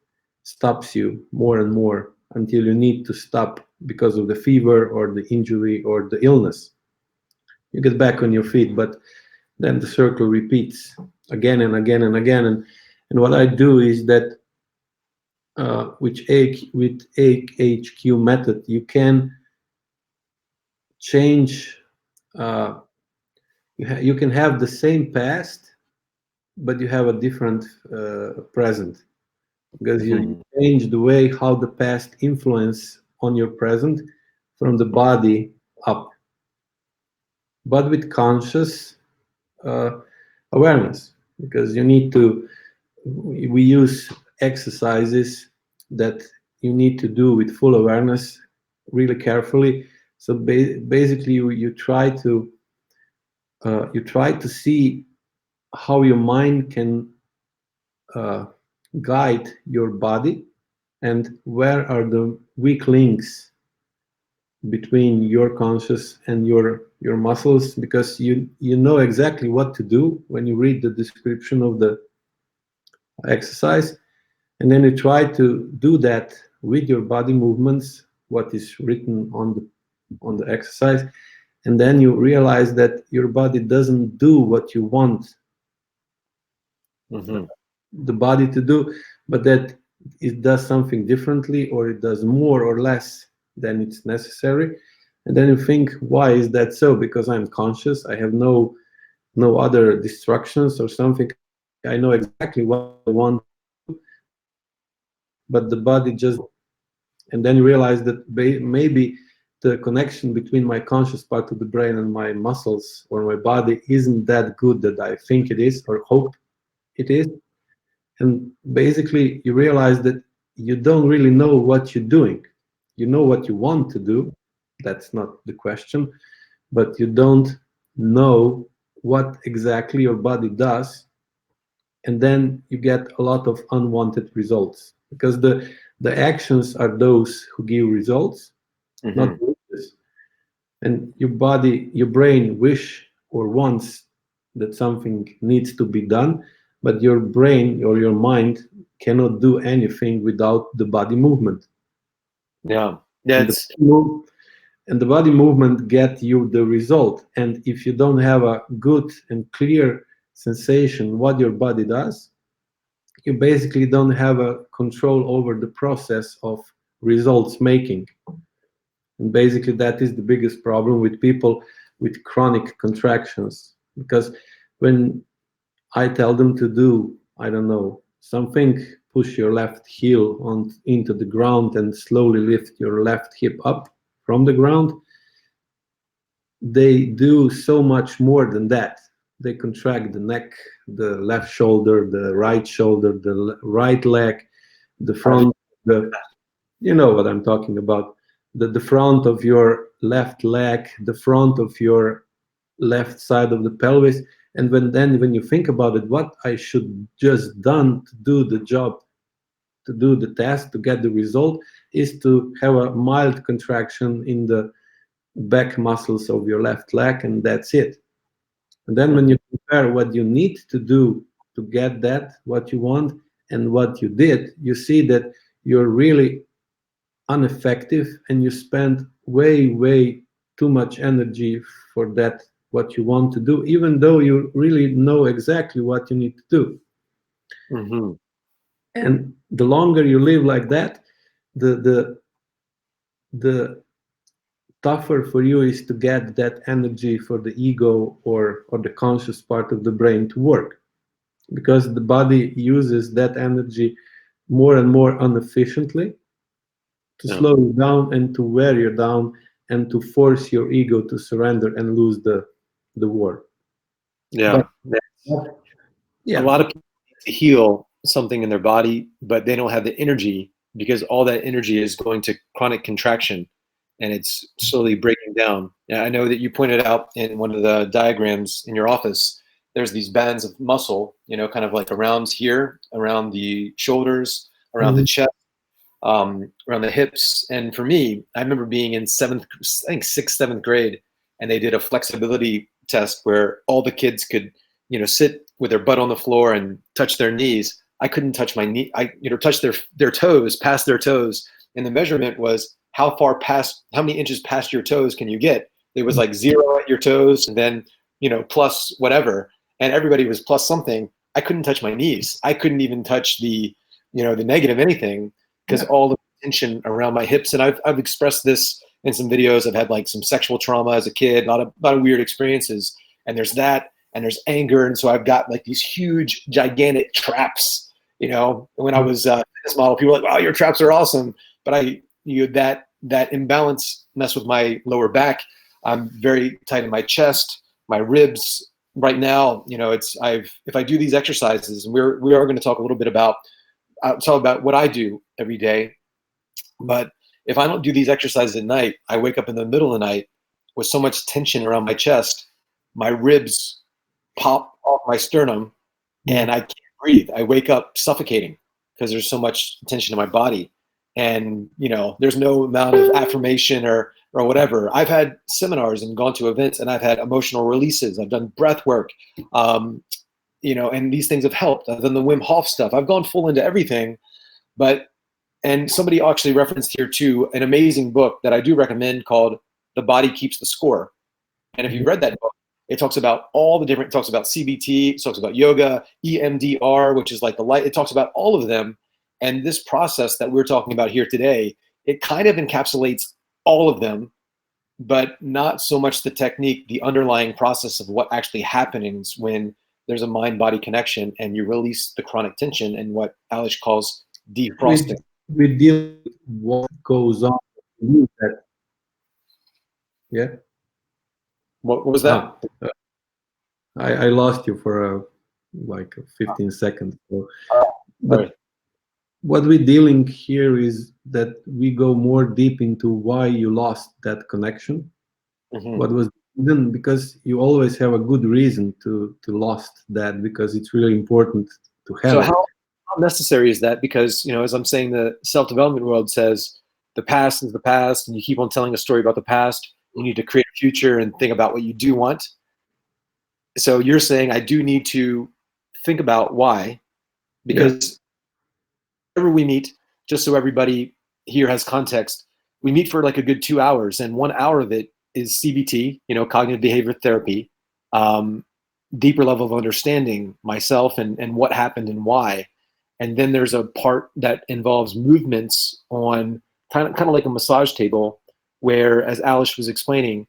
stops you more and more until you need to stop because of the fever or the injury or the illness. You get back on your feet, but then the circle repeats again and again and again. And what I do is that with AEQ method, you can change you can have the same past, but you have a different present, because you change the way how the past influence on your present from the body up. But with conscious awareness, because you need to, we use exercises that you need to do with full awareness, really carefully. So basically, you try to see how your mind can guide your body, and where are the weak links between your conscious and your muscles, because you know exactly what to do when you read the description of the exercise, and then you try to do that with your body movements, what is written on the exercise, and then you realize that your body doesn't do what you want the body to do, but that it does something differently, or it does more or less than it's necessary. And then you think, why is that so? Because I'm conscious, I have no other distractions or something. I know exactly what I want to do, but the body just, and then you realize that maybe the connection between my conscious part of the brain and my muscles or my body isn't that good that I think it is or hope it is. And basically, you realize that you don't really know what you're doing. You know what you want to do. That's not the question. But you don't know what exactly your body does. And then you get a lot of unwanted results, because the actions are those who give results, not the wishes. And your body, your brain wish or wants that something needs to be done, but your brain or your mind cannot do anything without the body movement. Yeah, And that's the body movement get you the result. And if you don't have a good and clear sensation what your body does, you basically don't have a control over the process of results making. And basically, that is the biggest problem with people with chronic contractions. Because when I tell them to do, I don't know, something, push your left heel into the ground and slowly lift your left hip up from the ground, they do so much more than that. They contract the neck, the left shoulder, the right shoulder, the right leg, the front, you know what I'm talking about. The front of your left leg, the front of your left side of the pelvis. And when you think about it, what I should just done to do the job, to do the task, to get the result, is to have a mild contraction in the back muscles of your left leg, and that's it. And then when you compare what you need to do to get that, what you want, and what you did, you see that you're really ineffective, and you spend way too much energy for that, what you want to do, even though you really know exactly what you need to do. And the longer you live like that, the tougher for you is to get that energy for the ego or the conscious part of the brain to work, because the body uses that energy more and more inefficiently to slow you down and to wear you down and to force your ego to surrender and lose the war. yeah. Yeah. A lot of people need to heal something in their body, but they don't have the energy, because all that energy is going to chronic contraction, and it's slowly breaking down. And I know that you pointed out in one of the diagrams in your office, there's these bands of muscle, kind of like around here, around the shoulders, around the chest, around the hips. And for me, I remember being in sixth, seventh grade, and they did a flexibility test where all the kids could, sit with their butt on the floor and touch their knees. I couldn't touch my knee. I, touch their toes, past their toes. And the measurement was how many inches past your toes can you get? It was like 0 at your toes, and then, plus whatever. And everybody was plus something. I couldn't touch my knees. I couldn't even touch the negative anything, because all the tension around my hips. And I've expressed this in some videos. I've had like some sexual trauma as a kid, a lot of weird experiences. and there's that, and there's anger. And so I've got like these huge, gigantic traps, you know. When I was this model, people were like, wow, your traps are awesome. But that imbalance messed with my lower back. I'm very tight in my chest, my ribs right now. You know, if I do these exercises, and we are going to talk a little bit about, talk about what I do every day. But if I don't do these exercises at night, I wake up in the middle of the night with so much tension around my chest, my ribs pop off my sternum, and I can't breathe. I wake up suffocating because there's so much tension in my body. And, you know, there's no amount of affirmation or whatever. I've had seminars and gone to events, and I've had emotional releases. I've done breath work, you know, and these things have helped. I've done the Wim Hof stuff. I've gone full into everything. And somebody actually referenced here too an amazing book that I do recommend called The Body Keeps the Score. And if you've read that book, it talks about all the different, it talks about CBT, it talks about yoga, EMDR, which is like the light, it talks about all of them. And this process that we're talking about here today, it kind of encapsulates all of them, but not so much the technique, the underlying process of what actually happens when there's a mind-body connection and you release the chronic tension and what Alish calls defrosting. We deal with what goes on. Yeah. What was that? I lost you for like 15 seconds. So, but what we're dealing here is that we go more deep into why you lost that connection. What was then, because you always have a good reason to lost that, because it's really important to have. So how necessary is that? Because, you know, as I'm saying, the self-development world says the past is the past, and you keep on telling a story about the past. You need to create a future and think about what you do want. So you're saying I do need to think about why, because whenever we meet, just so everybody here has context, we meet for like a good 2 hours, and 1 hour of it is CBT, you know, cognitive behavior therapy, deeper level of understanding myself and what happened and why. And then there's a part that involves movements on kind of like a massage table, where, as Alish was explaining,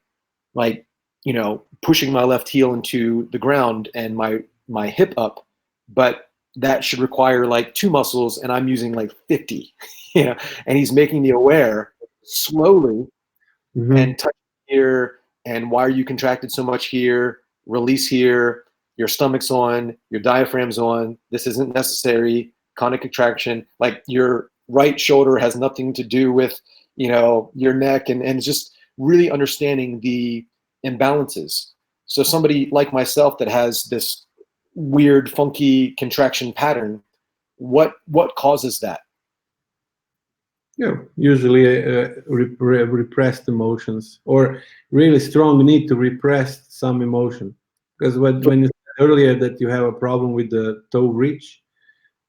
like, you know, pushing my left heel into the ground and my hip up, but that should require like 2 muscles, and I'm using like 50, you know, and he's making me aware slowly and touch here, and why are you contracted so much here, release here, your stomach's on, your diaphragm's on, this isn't necessary, conic contraction, like your right shoulder has nothing to do with, you know, your neck, and just really understanding the imbalances. So somebody like myself that has this weird, funky contraction pattern, what causes that? Yeah, usually repressed emotions, or really strong need to repress some emotion. Because when you said earlier that you have a problem with the toe reach,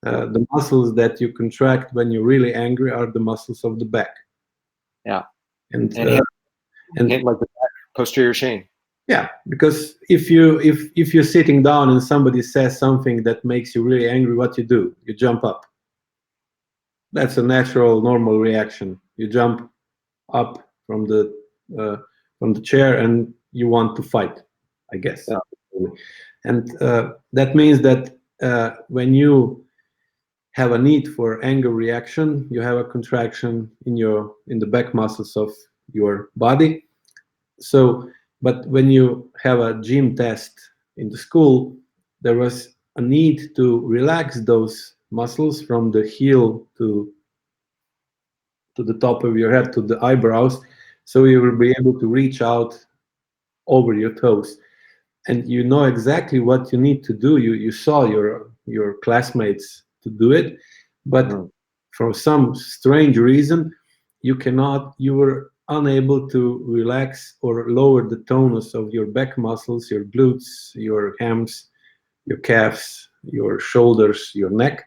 the muscles that you contract when you're really angry are the muscles of the back. Yeah, and like the back, posterior chain. Yeah, because if you're sitting down and somebody says something that makes you really angry, what you do? You jump up. That's a natural, normal reaction. You jump up from the chair and you want to fight, I guess. Yeah. And that means that when you have a need for anger reaction, you have a contraction in the back muscles of your body. So, but when you have a gym test in the school, there was a need to relax those muscles from the heel to the top of your head, to the eyebrows, so you will be able to reach out over your toes. And you know exactly what you need to do. You saw your classmates to do it, but for some strange reason, you were unable to relax or lower the tonus of your back muscles, your glutes, your hams, your calves, your shoulders, your neck,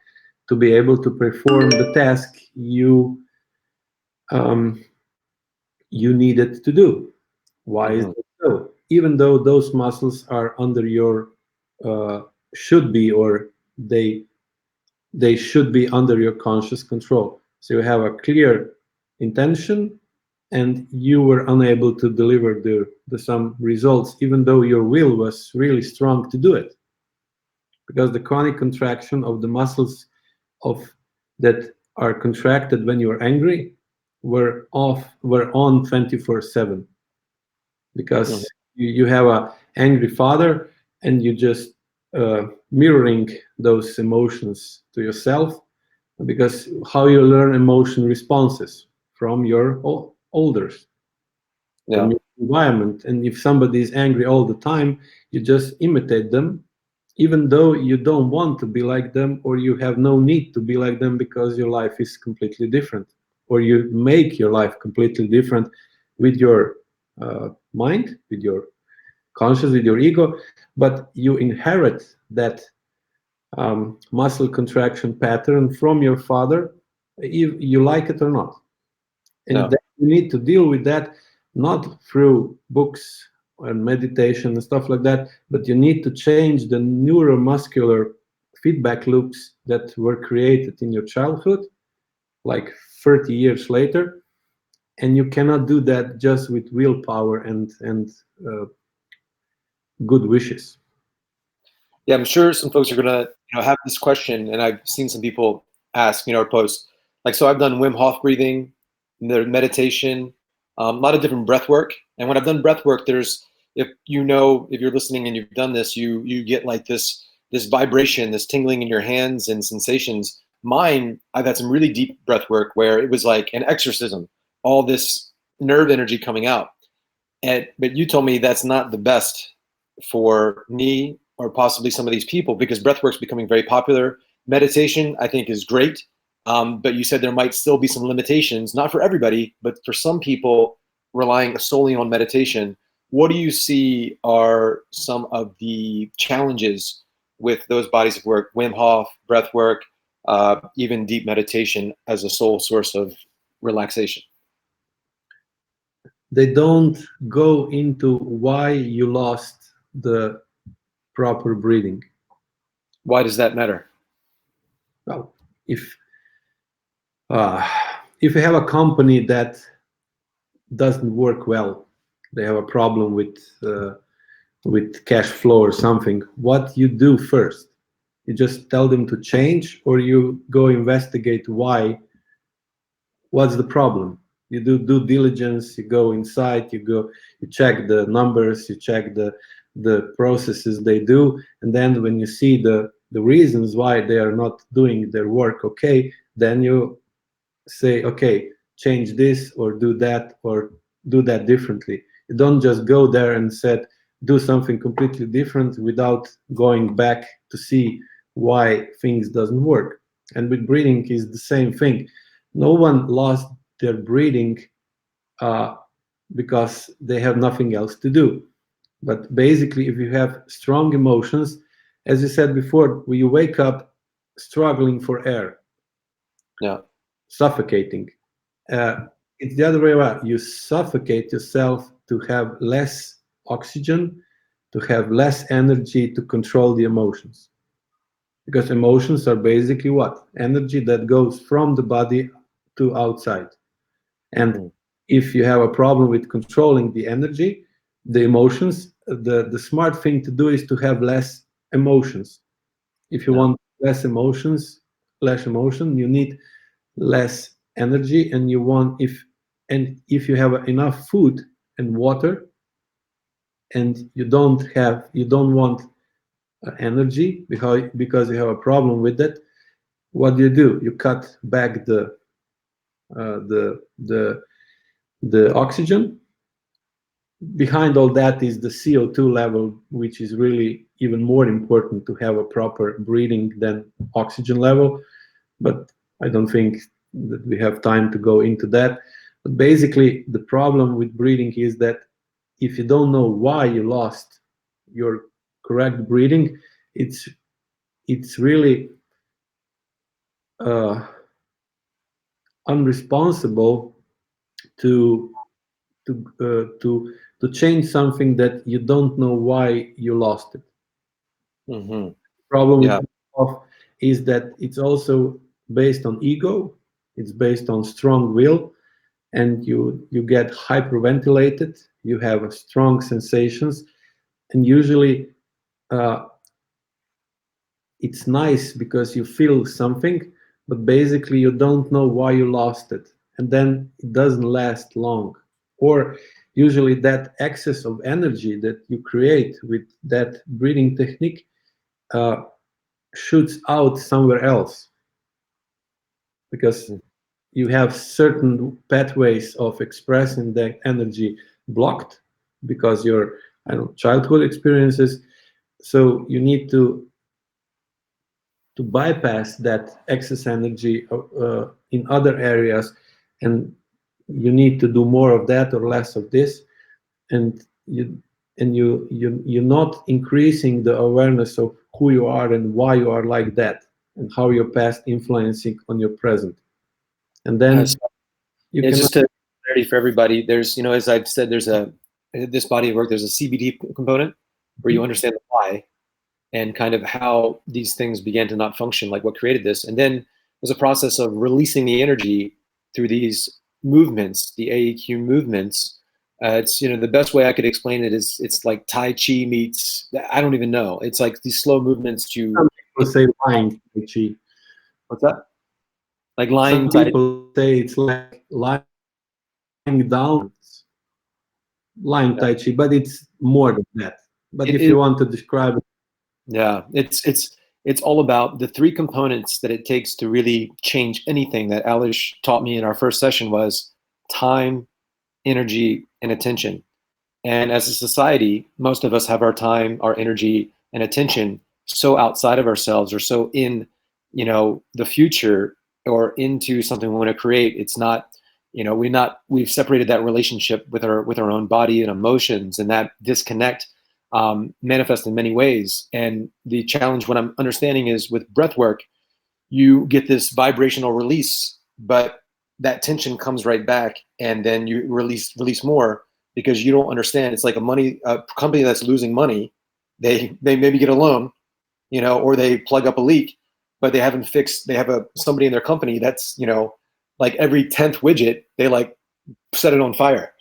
to be able to perform the task you needed to do. Why is it so? Even though those muscles are under your should be, or they should be under your conscious control. So you have a clear intention and you were unable to deliver some results, even though your will was really strong to do it, because the chronic contraction of the muscles that are contracted when you're angry were on 24/7, because you have a angry father and you just mirroring those emotions to yourself, because how you learn emotion responses from your elders, from your environment. And if somebody is angry all the time, you just imitate them, even though you don't want to be like them, or you have no need to be like them, because your life is completely different, or you make your life completely different with your mind, with your conscious, with your ego. But you inherit that muscle contraction pattern from your father, if you like it or not. And then you need to deal with that, not through books and meditation and stuff like that, but you need to change the neuromuscular feedback loops that were created in your childhood, like 30 years later. And you cannot do that just with willpower and good wishes. Yeah, I'm sure some folks are gonna have this question, and I've seen some people ask, or post, like, so I've done Wim Hof breathing, the meditation, a lot of different breath work. And when I've done breath work, there's, if you're listening and you've done this, you get like this vibration, this tingling in your hands and sensations. Mine, I've had some really deep breath work where it was like an exorcism, all this nerve energy coming out. But you told me that's not the best for me or possibly some of these people, because breathwork's becoming very popular. Meditation, I think, is great, but you said there might still be some limitations, not for everybody, but for some people relying solely on meditation. What do you see are some of the challenges with those bodies of work, Wim Hof, breathwork, even deep meditation as a sole source of relaxation? They don't go into why you lost the proper breathing. Why does that matter? Well, if you have a company that doesn't work well, they have a problem with cash flow or something, what you do first? You just tell them to change, or you go investigate why? What's the problem? You do due diligence, you go inside, you check the numbers, you check the processes they do, and then when you see the reasons why they are not doing their work okay, then you say, okay, change this or do that differently. You don't just go there and said do something completely different without going back to see why things doesn't work. And with breathing is the same thing. No one lost their breathing because they have nothing else to do. But basically, if you have strong emotions, as you said before, when you wake up struggling for air, suffocating, it's the other way around. You suffocate yourself to have less oxygen, to have less energy to control the emotions. Because emotions are basically what? Energy that goes from the body to outside. And if you have a problem with controlling the energy, the emotions, the smart thing to do is to have less emotions. If you want less emotion, you need less energy, and if you have enough food and water, and you don't want energy because you have a problem with it, what do? You cut back the oxygen. Behind all that is the CO2 level, which is really even more important to have a proper breathing than oxygen level. But I don't think that we have time to go into that. But basically, the problem with breathing is that if you don't know why you lost your correct breathing, it's really unresponsible to change something that you don't know why you lost it. Problem with is that it's also based on ego, it's based on strong will, and you get hyperventilated, you have strong sensations, and usually it's nice because you feel something, but basically you don't know why you lost it, and then it doesn't last long. Or usually that excess of energy that you create with that breathing technique uh, shoots out somewhere else, because you have certain pathways of expressing that energy blocked because your, I don't know, childhood experiences. So you need to bypass that excess energy in other areas, and you need to do more of that or less of this, and you're not increasing the awareness of who you are and why you are like that, and how your past influencing on your present, and then So, you yeah, can. just to clarity for everybody, there's, as I've said, there's this body of work, there's a CBD component where you understand the why and kind of how these things began to not function, like what created this. And then there's a process of releasing the energy through these movements, the AEQ movements. It's, the best way I could explain it is it's like Tai Chi meets, I don't even know. It's like these slow movements to, Some people say lying Tai Chi. what's that? Like lying Some Tai Chi. people say it's like lying down, lying Tai Chi, but it's more than that. But It if is, you want to describe it, yeah, it's all about the three components that it takes to really change anything that Alish taught me in our first session was time, energy, and attention. And as a society, most of us have our time, our energy, and attention so outside of ourselves or so in, the future or into something we want to create. It's not, we've separated that relationship with our own body and emotions, and that disconnect manifests in many ways. And the challenge, what I'm understanding, is with breath work, you get this vibrational release, but that tension comes right back, and then you release more because you don't understand. It's like a company that's losing money. They maybe get a loan, or they plug up a leak, but they haven't fixed. They have somebody in their company that's, like every 10th widget, they like set it on fire,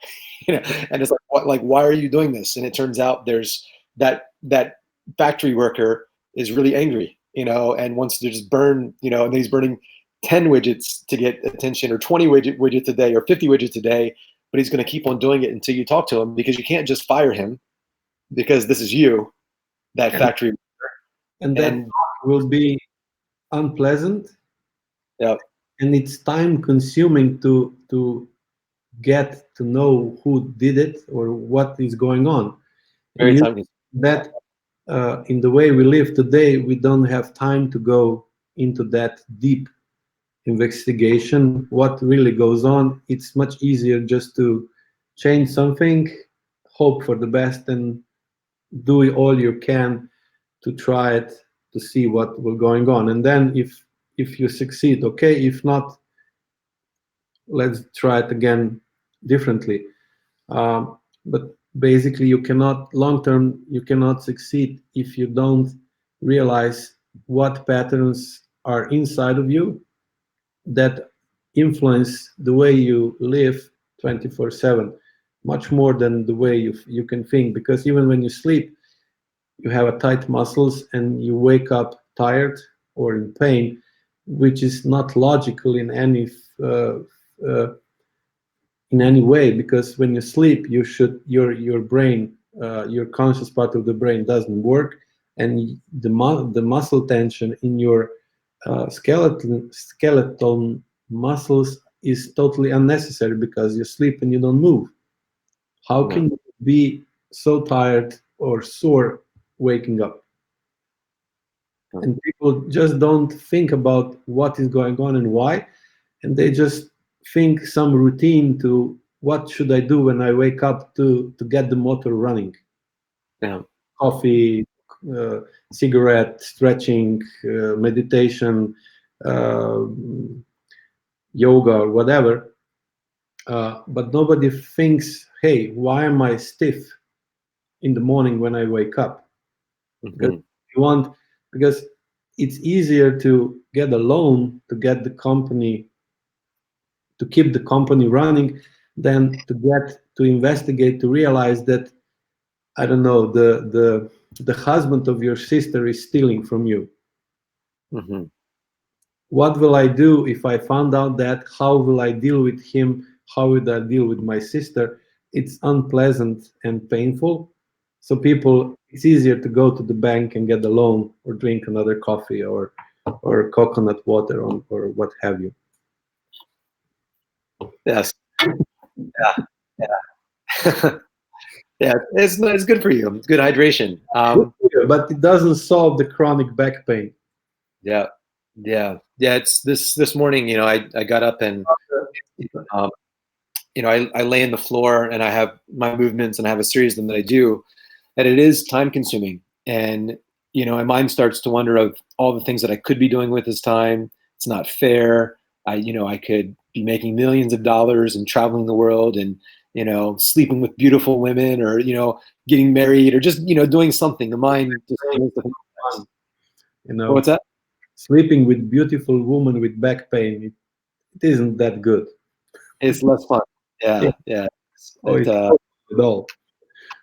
and it's like, what, like, why are you doing this? And it turns out there's that factory worker is really angry, and wants to just burn, and he's burning 10 widgets to get attention, or 20 widgets a day, or 50 widgets a day, but he's going to keep on doing it until you talk to him, because you can't just fire him because this is you, that and factory worker. and that And will be unpleasant, yeah, and it's time consuming to get to know who did it or what is going on. And very you time consuming. that in the way we live today, we don't have time to go into that deep investigation what really goes on. It's much easier just to change something, hope for the best, and do all you can to try it, to see what will going on. And then if you succeed, okay. If not, let's try it again differently. But basically, you cannot long term. You cannot succeed if you don't realize what patterns are inside of you that influence the way you live 24/7, much more than the way you can think. Because even when you sleep, you have a tight muscles and you wake up tired or in pain, which is not logical uh, uh, in any way, because when you sleep, your brain, your conscious part of the brain doesn't work, and the muscle tension in your skeletal muscles is totally unnecessary because you sleep and you don't move. How No, can you be so tired or sore waking up? no, And people just don't think about what is going on and why, and they just think some routine to what should I do when I wake up to get the motor running. no. Coffee, uh, cigarette, stretching, meditation, uh, yoga, or whatever. But nobody thinks, hey, why am I stiff in the morning when I wake up? Because Mhm. you want, because it's easier to get a loan to get the company to keep the company running than to get to investigate, to realize that, I don't know, the husband of your sister is stealing from you. Mm-hmm. What will I do if I found out that? How will I deal with him? How would I deal with my sister? It's unpleasant and painful. So people, it's easier to go to the bank and get a loan or drink another coffee or coconut water or what have you. Yes. Yeah. Yeah. Yeah. It's good for you. It's good hydration. But it doesn't solve the chronic back pain. Yeah. Yeah. Yeah. It's this morning, I got up and, um, I lay on the floor and I have my movements and I have a series of them that I do, and it is time consuming. And, my mind starts to wonder of all the things that I could be doing with this time. It's not fair. I could be making millions of dollars and traveling the world and, sleeping with beautiful women or, getting married or just, doing something. The mind just begins to think, what's that? Sleeping with beautiful woman with back pain, it isn't that good. It's less fun. Yeah. Yeah. It's at all.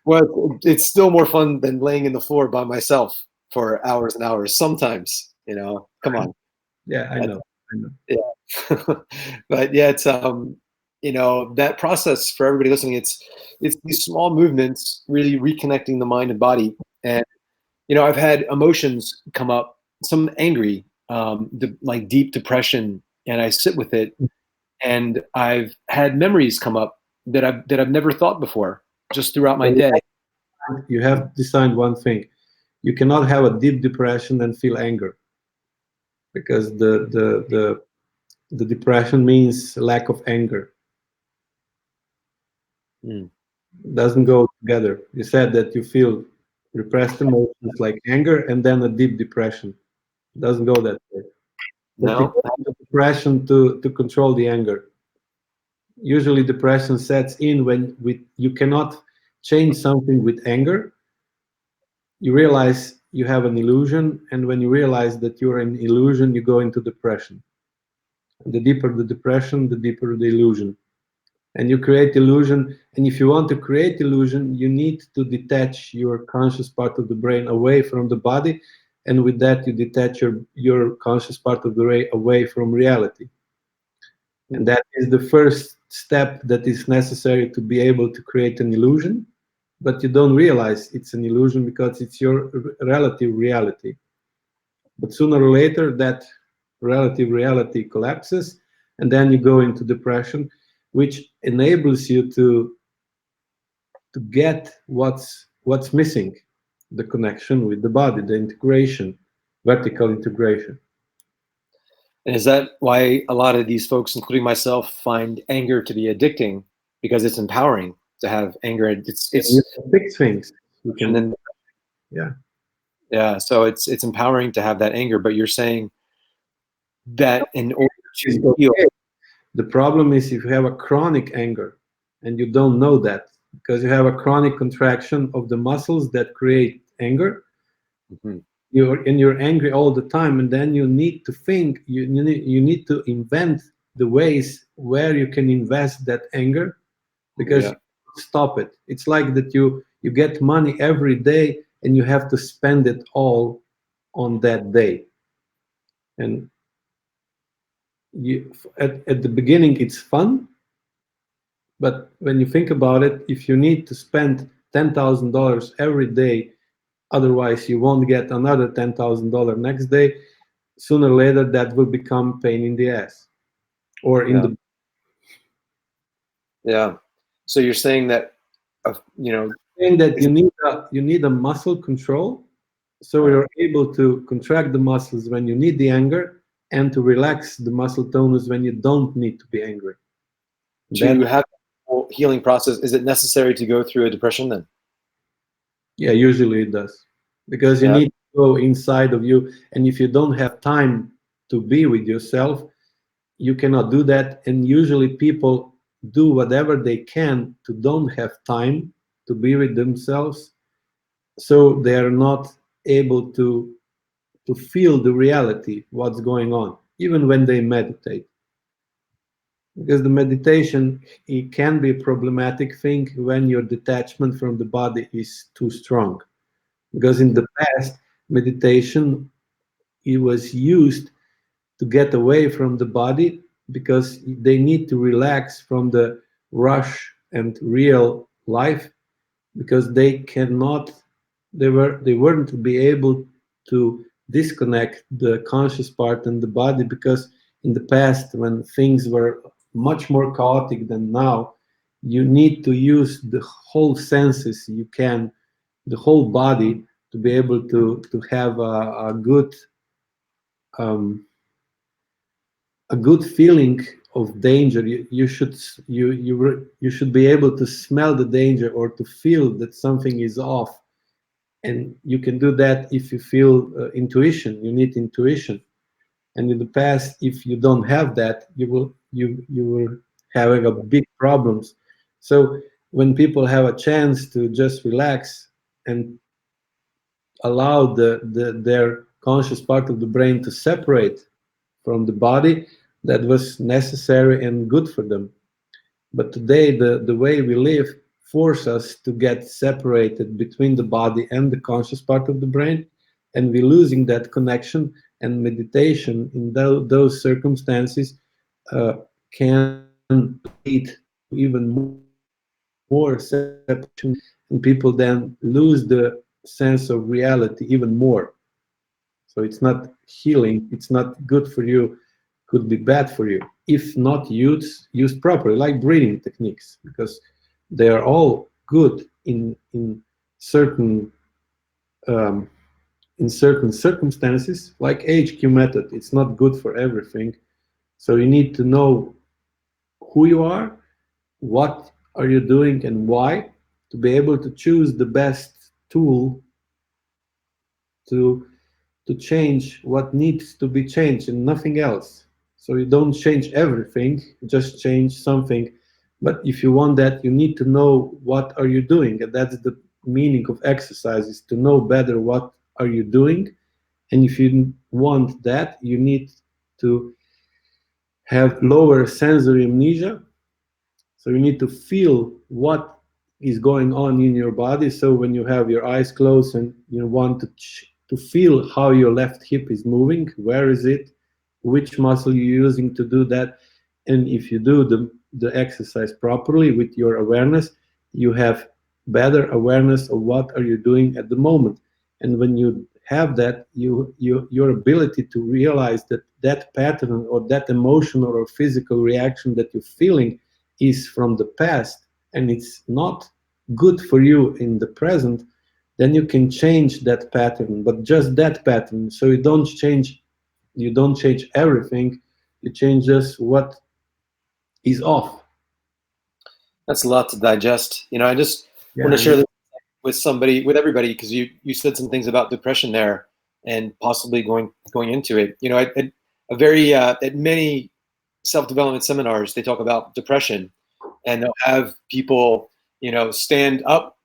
Well, it's still more fun than laying in the floor by myself for hours and hours. Sometimes, come on. Yeah, I know. Yeah. But yeah, it's that process for everybody listening. It's these small movements, really reconnecting the mind and body. And I've had emotions come up, some angry, like deep depression, and I sit with it. And I've had memories come up that I've never thought before, just throughout my day. You have to decide one thing: you cannot have a deep depression and feel anger, because the depression means lack of anger. It doesn't go together. You said that you feel repressed emotions like anger and then a deep depression. It doesn't go that way. But No. the depression to control the anger. Usually depression sets in when you cannot change something with anger. You realize you have an illusion, and when you realize that you're an illusion, you go into depression. The deeper the depression, the deeper the illusion. And you create illusion, and if you want to create illusion, you need to detach your conscious part of the brain away from the body, and with that you detach your conscious part of the brain away from reality. And that is the first step that is necessary to be able to create an illusion, but you don't realize it's an illusion because it's your relative reality. But sooner or later, that relative reality collapses, and then you go into depression, which enables you to get what's missing, the connection with the body, the integration, vertical integration. And is that why a lot of these folks, including myself, find anger to be addicting? Because it's empowering to have anger. It's you can fix things. You can, and then, yeah. So it's empowering to have that anger. But you're saying that in order to heal, the problem is if you have a chronic anger and you don't know that, because you have a chronic contraction of the muscles that create anger. You're angry all the time, and then you need to think, you need to invent the ways where you can invest that anger, because you stop it. It's like that you get money every day and you have to spend it all on that day. And at the beginning it's fun, but when you think about it, if you need to spend $10,000 every day, otherwise you won't get another $10,000 next day, sooner or later that will become pain in the ass or in the. Yeah. So you're saying that, saying that you need a muscle control, so you're able to contract the muscles when you need the anger and to relax the muscle tonus when you don't need to be angry. To have a whole healing process, is it necessary to go through a depression then? Yeah, usually it does, because you need to go inside of you, and if you don't have time to be with yourself, you cannot do that. And usually people do whatever they can to don't have time to be with themselves, so they are not able to feel the reality, what's going on, even when they meditate. Because the meditation, it can be a problematic thing when your detachment from the body is too strong. Because in the past, meditation, it was used to get away from the body because they need to relax from the rush and real life, because they weren't be able to disconnect the conscious part and the body, because in the past, when things were much more chaotic than now, you need to use the whole senses you can, the whole body, to be able to have um, a good feeling of danger. You should be able to smell the danger or to feel that something is off, and you can do that if you feel intuition. You need intuition, and in the past, if you don't have that, you will having a big problems. So when people have a chance to just relax and allow their conscious part of the brain to separate from the body, that was necessary and good for them. But today, the way we live force us to get separated between the body and the conscious part of the brain, and we're losing that connection. And meditation in those circumstances can lead to even more separation, and people then lose the sense of reality even more. So it's not healing, it's not good for you, could be bad for you if not used properly, like breathing techniques, because they are all good in certain um, in certain circumstances, like AEQ method. It's not good for everything. So you need to know who you are, what are you doing, and why, to be able to choose the best tool to to change what needs to be changed and nothing else. So you don't change everything, just change something. But if you want that, you need to know what are you doing, and that's the meaning of exercise, is to know better what are you doing. And if you want that, you need to have lower sensory amnesia. So you need to feel what is going on in your body. So when you have your eyes closed and you want to feel how your left hip is moving, where is it, which muscle you're using to do that, and if you do the exercise properly with your awareness, you have better awareness of what are you doing at the moment. And when you have that, your ability to realize that that pattern or that emotional or physical reaction that you're feeling is from the past and it's not good for you in the present, then you can change that pattern, but just that pattern. So you don't change everything, you change just what is off. That's a lot to digest. I just want Yeah, to share this with somebody, with everybody, because you said some things about depression there and possibly going into it. A very at many self-development seminars, they talk about depression, and they'll have people, stand up,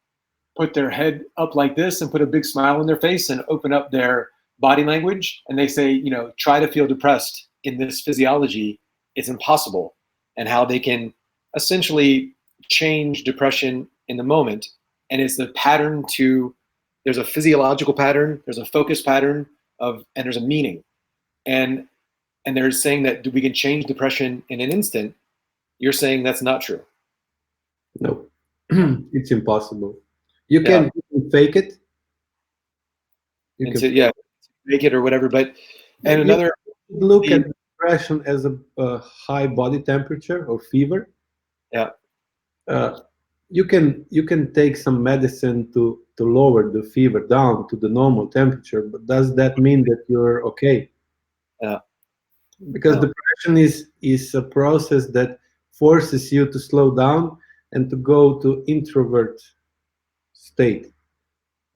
put their head up like this, and put a big smile on their face, and open up their body language, and they say, try to feel depressed in this physiology. It's impossible, and how they can essentially change depression in the moment. And it's the pattern there's a physiological pattern, there's a focus pattern and there's a meaning. And they're saying that we can change depression in an instant. You're saying that's not true. no. It's impossible. You Yeah. can, you can fake it. You And can, to make it or whatever. But and you another look at depression as a high body temperature or fever. yeah. uh, you can take some medicine to lower the fever down to the normal temperature, but does that mean that you're okay? Yeah. Because No. depression is a process that forces you to slow down and to go to introvert state.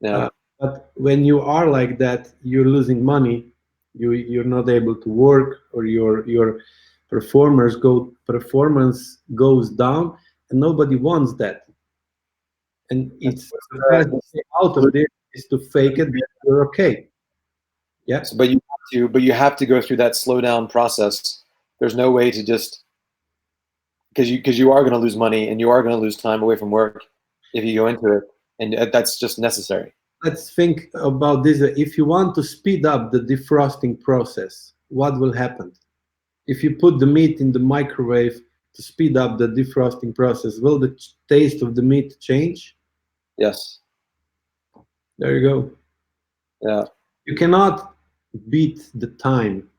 Yeah. uh, but when you are like that, you're losing money, you're not able to work, or your performance goes down, and nobody wants that. And it's What's the best way out of this is to fake it that you're okay. Yeah. but you have to go through that slow down process. There's no way to just because you are going to lose money and you are going to lose time away from work if you go into it, and that's just necessary. Let's think about this. If you want to speed up the defrosting process, what will happen? If you put the meat in the microwave to speed up the defrosting process, will the taste of the meat change? Yes. There you go. Yeah. You cannot beat the time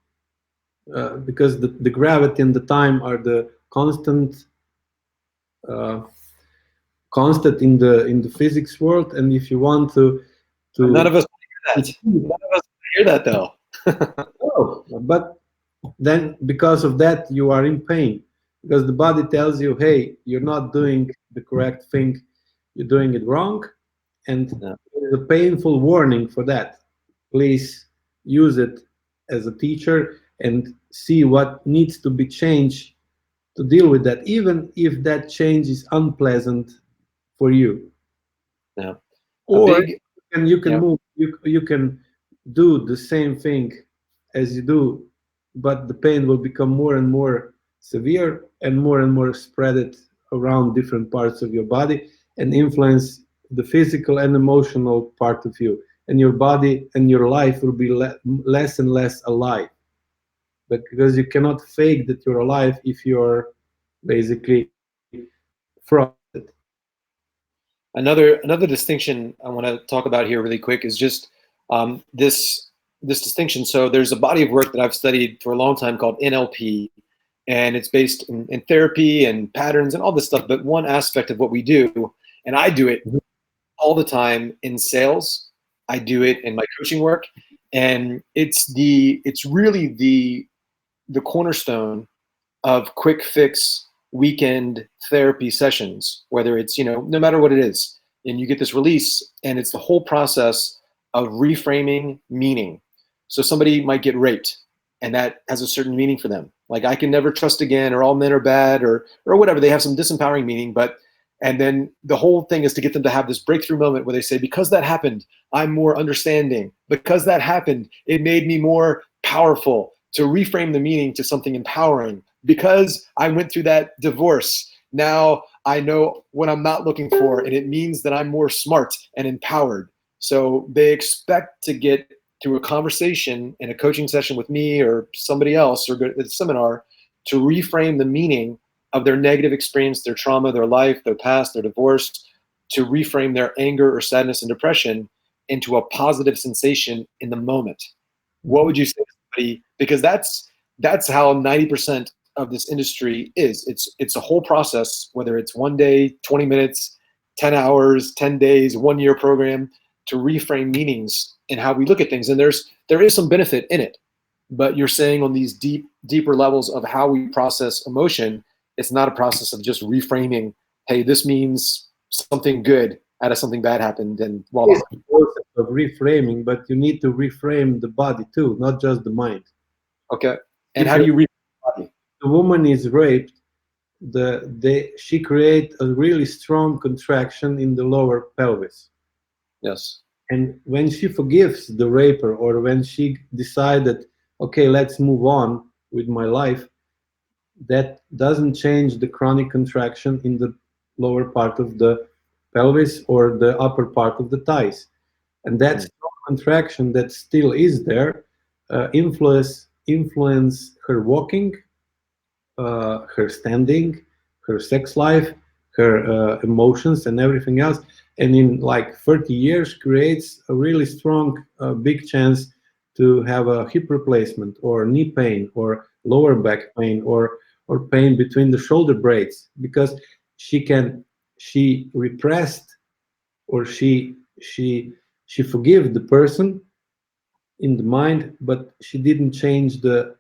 because the gravity and the time are the constant in the physics world. And if you want to none of us hear that. None of us hear that though. Oh, but then because of that you are in pain, because the body tells you, hey, you're not doing the correct thing, you're doing it wrong, and there's a painful warning for that. Please use it as a teacher and see what needs to be changed to deal with that, even if that change is unpleasant for you. Yeah. Or you can move, you can do the same thing as you do, but the pain will become more and more severe and more spread it around different parts of your body and influence the physical and emotional part of you. And your body and your life will be less and less alive. But because you cannot fake that you're alive if you're basically frosted. Another distinction I want to talk about here really quick is just this distinction. So there's a body of work that I've studied for a long time called NLP, and it's based in therapy and patterns and all this stuff. But one aspect of what we do, and I do it all the time in sales, I do it in my coaching work, and it's really the cornerstone of quick fix weekend therapy sessions, whether it's, no matter what it is, and you get this release, and it's the whole process of reframing meaning. So somebody might get raped, and that has a certain meaning for them. Like, I can never trust again, or all men are bad, or whatever. They have some disempowering meaning, and then the whole thing is to get them to have this breakthrough moment where they say, because that happened, I'm more understanding. Because that happened, it made me more powerful, to reframe the meaning to something empowering. Because I went through that divorce, now I know what I'm not looking for, and it means that I'm more smart and empowered. So they expect to get through a conversation in a coaching session with me or somebody else, or go to a seminar, to reframe the meaning of their negative experience, their trauma, their life, their past, their divorce, to reframe their anger or sadness and depression into a positive sensation in the moment. What would you say to somebody? Because that's how 90% of this industry is. It's a whole process, whether it's 1 day, 20 minutes, 10 hours, 10 days, 1 year program, to reframe meanings and how we look at things. And there is some benefit in it, but you're saying on these deeper levels of how we process emotion, it's not a process of just reframing, hey, this means something good out of something bad happened, and voila. It's a process of reframing, but you need to reframe the body too, not just the mind. Okay. And how do you reframe the body? The woman is raped, she creates a really strong contraction in the lower pelvis. Yes. And when she forgives the raper, or when she decided, okay, let's move on with my life, that doesn't change the chronic contraction in the lower part of the pelvis or the upper part of the thighs. And that strong contraction that still is there influence her walking, her standing, her sex life, her emotions, and everything else. And in like 30 years creates a really strong, big chance to have a hip replacement, or knee pain, or lower back pain, or pain between the shoulder blades, because she repressed, or she forgave the person in the mind, but she didn't change the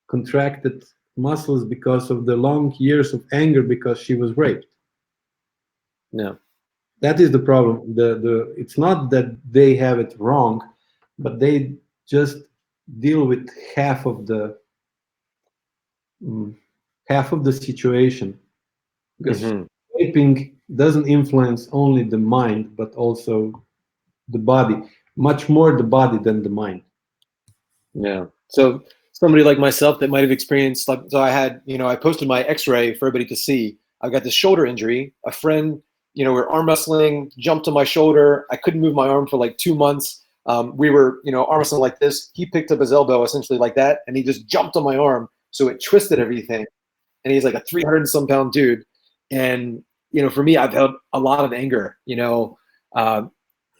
contracted muscles because of the long years of anger, because she was raped. No. That is the problem. It's not that they have it wrong, but they just deal with half of the situation, because raping doesn't influence only the mind, but also the body, much more the body than the mind. Yeah. So somebody like myself that might have experienced, like, so I had, I posted my x-ray for everybody to see. I got this shoulder injury. A friend, we were arm wrestling, jumped on my shoulder. I couldn't move my arm for like 2 months. We were, arm wrestling like this. He picked up his elbow essentially like that, and he just jumped on my arm. So it twisted everything. And he's like a 300 and some pound dude. And, for me, I've held a lot of anger,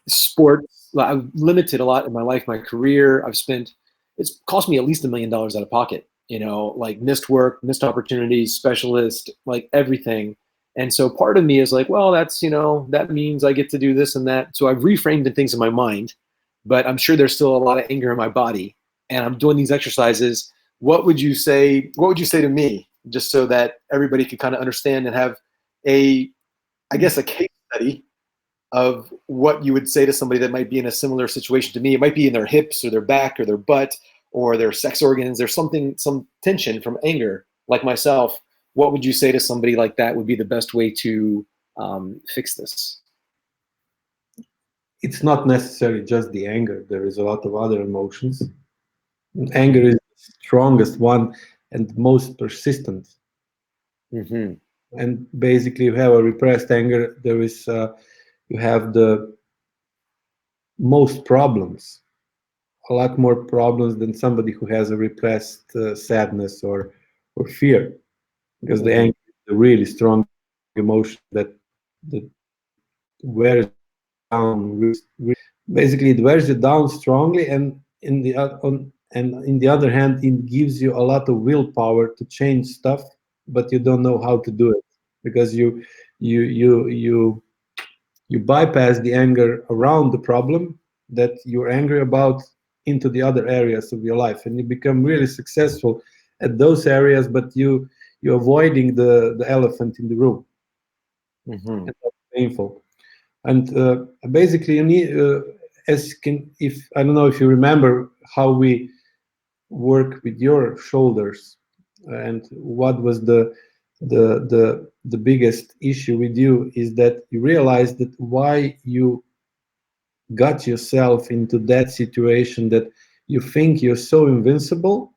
sports. I've limited a lot in my life, my career. It's cost me at least $1 million out of pocket, like missed work, missed opportunities, specialist, like everything. And so part of me is like, well, that's, that means I get to do this and that. So I've reframed things in my mind, but I'm sure there's still a lot of anger in my body. And I'm doing these exercises. What would you say to me, just so that everybody could kind of understand and have a case study of what you would say to somebody that might be in a similar situation to me? It might be in their hips or their back or their butt or their sex organs. There's some tension from anger, like myself. What would you say to somebody like that would be the best way to fix this? It's not necessarily just the anger. There is a lot of other emotions. Anger is the strongest one and most persistent. Mm-hmm. And basically, you have a repressed anger. There is you have the most problems, a lot more problems than somebody who has a repressed sadness or fear, because the anger is a really strong emotion that wears down. Basically, it wears you down strongly, and in the other hand, it gives you a lot of willpower to change stuff, but you don't know how to do it because you bypass the anger around the problem that you're angry about into the other areas of your life, and you become really successful at those areas, but you're avoiding the elephant in the room. Mm-hmm. And that's painful. And basically, you need if I don't know if you remember how we work with your shoulders, and what was the biggest issue with you is that you realized that why you got yourself into that situation, that you think you're so invincible,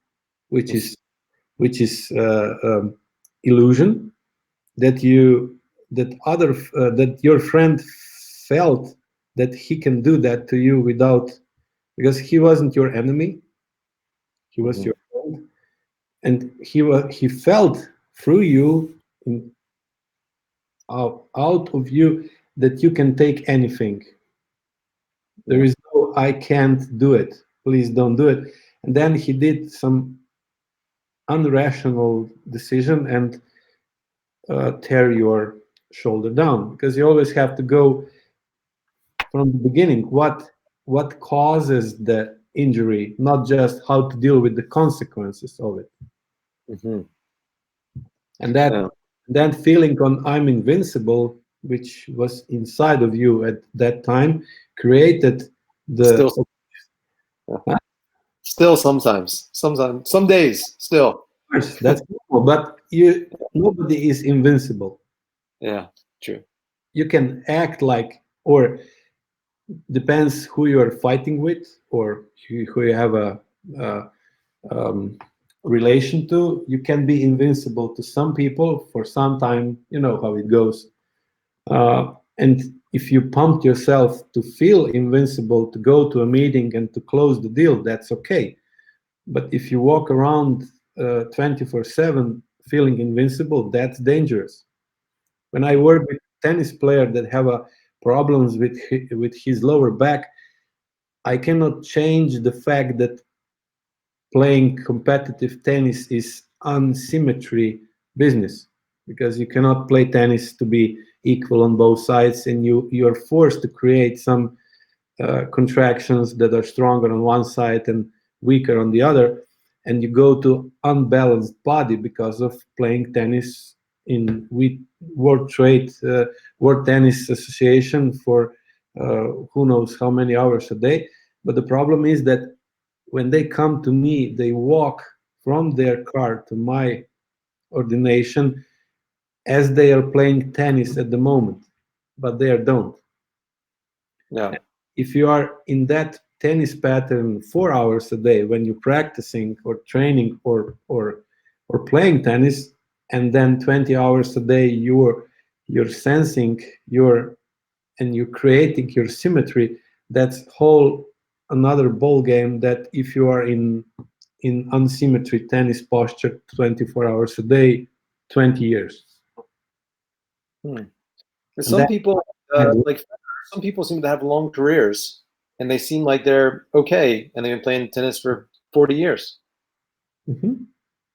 which is illusion, that your friend felt that he can do that to you without, because he wasn't your enemy, he was your friend, and he felt through you, out of you, that you can take anything. There is no I can't do it, please don't do it. And then he did some unrational decision and tear your shoulder down, because you always have to go from the beginning. What causes the injury, not just how to deal with the consequences of it. Mm-hmm. And that feeling on I'm invincible, which was inside of you at that time, created the still sometimes some days still. That's normal, but nobody is invincible. Yeah, true. You can act like, or depends who you are fighting with, or who you have a relation to. You can be invincible to some people for some time. You know how it goes. And if you pumped yourself to feel invincible, to go to a meeting and to close the deal, that's okay. But if you walk around 24/7 feeling invincible, that's dangerous. When I work with tennis players that have problems with his lower back, I cannot change the fact that playing competitive tennis is unsymmetry business, because you cannot play tennis to be equal on both sides, and you are forced to create some contractions that are stronger on one side and weaker on the other, and you go to unbalanced body because of playing tennis in World Tennis Association for who knows how many hours a day. But the problem is that when they come to me, they walk from their car to my ordination as they are playing tennis at the moment, but they don't. Yeah. If you are in that tennis pattern 4 hours a day when you're practicing or training or playing tennis, and then 20 hours a day you're sensing your and you're creating your symmetry, that's whole another ball game. That if you are in unsymmetry tennis posture 24 hours a day, 20 years. Hmm. And Some people, like some people, seem to have long careers, and they seem like they're okay, and they've been playing tennis for 40 years. Mhm.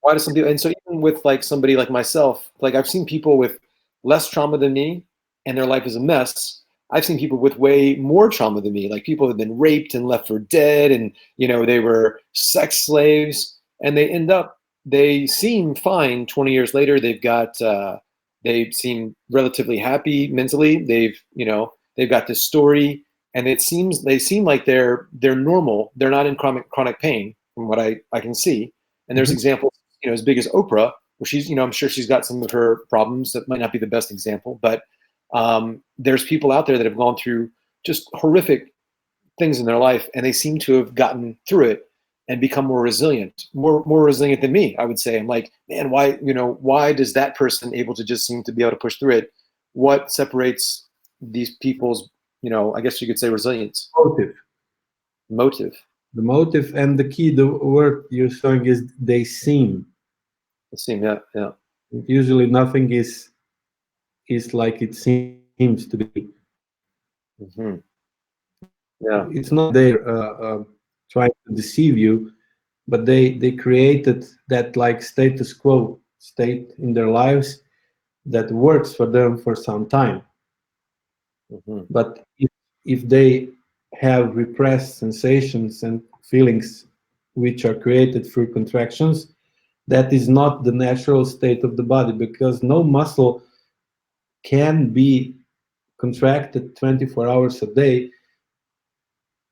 Why do some people? And so even with like somebody like myself, like I've seen people with less trauma than me, and their life is a mess. I've seen people with way more trauma than me, like people have been raped and left for dead, and they were sex slaves, and they seem fine 20 years later. They seem relatively happy mentally. They've got this story, and they seem like they're normal. They're not in chronic pain from what I can see. And there's Mhm. examples, as big as Oprah, where she's, I'm sure she's got some of her problems that might not be the best example, but there's people out there that have gone through just horrific things in their life, and they seem to have gotten through it and become more resilient, more resilient than me, I would say. I'm like, man, why does that person able to just seem to be able to push through it? What separates these people's, I guess you could say, resilience? Motive. Motive. The motive and the key, the word you're showing is they seem. It seems, yeah, yeah. Usually nothing is like it seems to be. Hmm. Yeah. It's not they're trying to deceive you, but they created that like status quo state in their lives that works for them for some time. Hmm. But if they have repressed sensations and feelings which are created through contractions, that is not the natural state of the body, because no muscle can be contracted 24 hours a day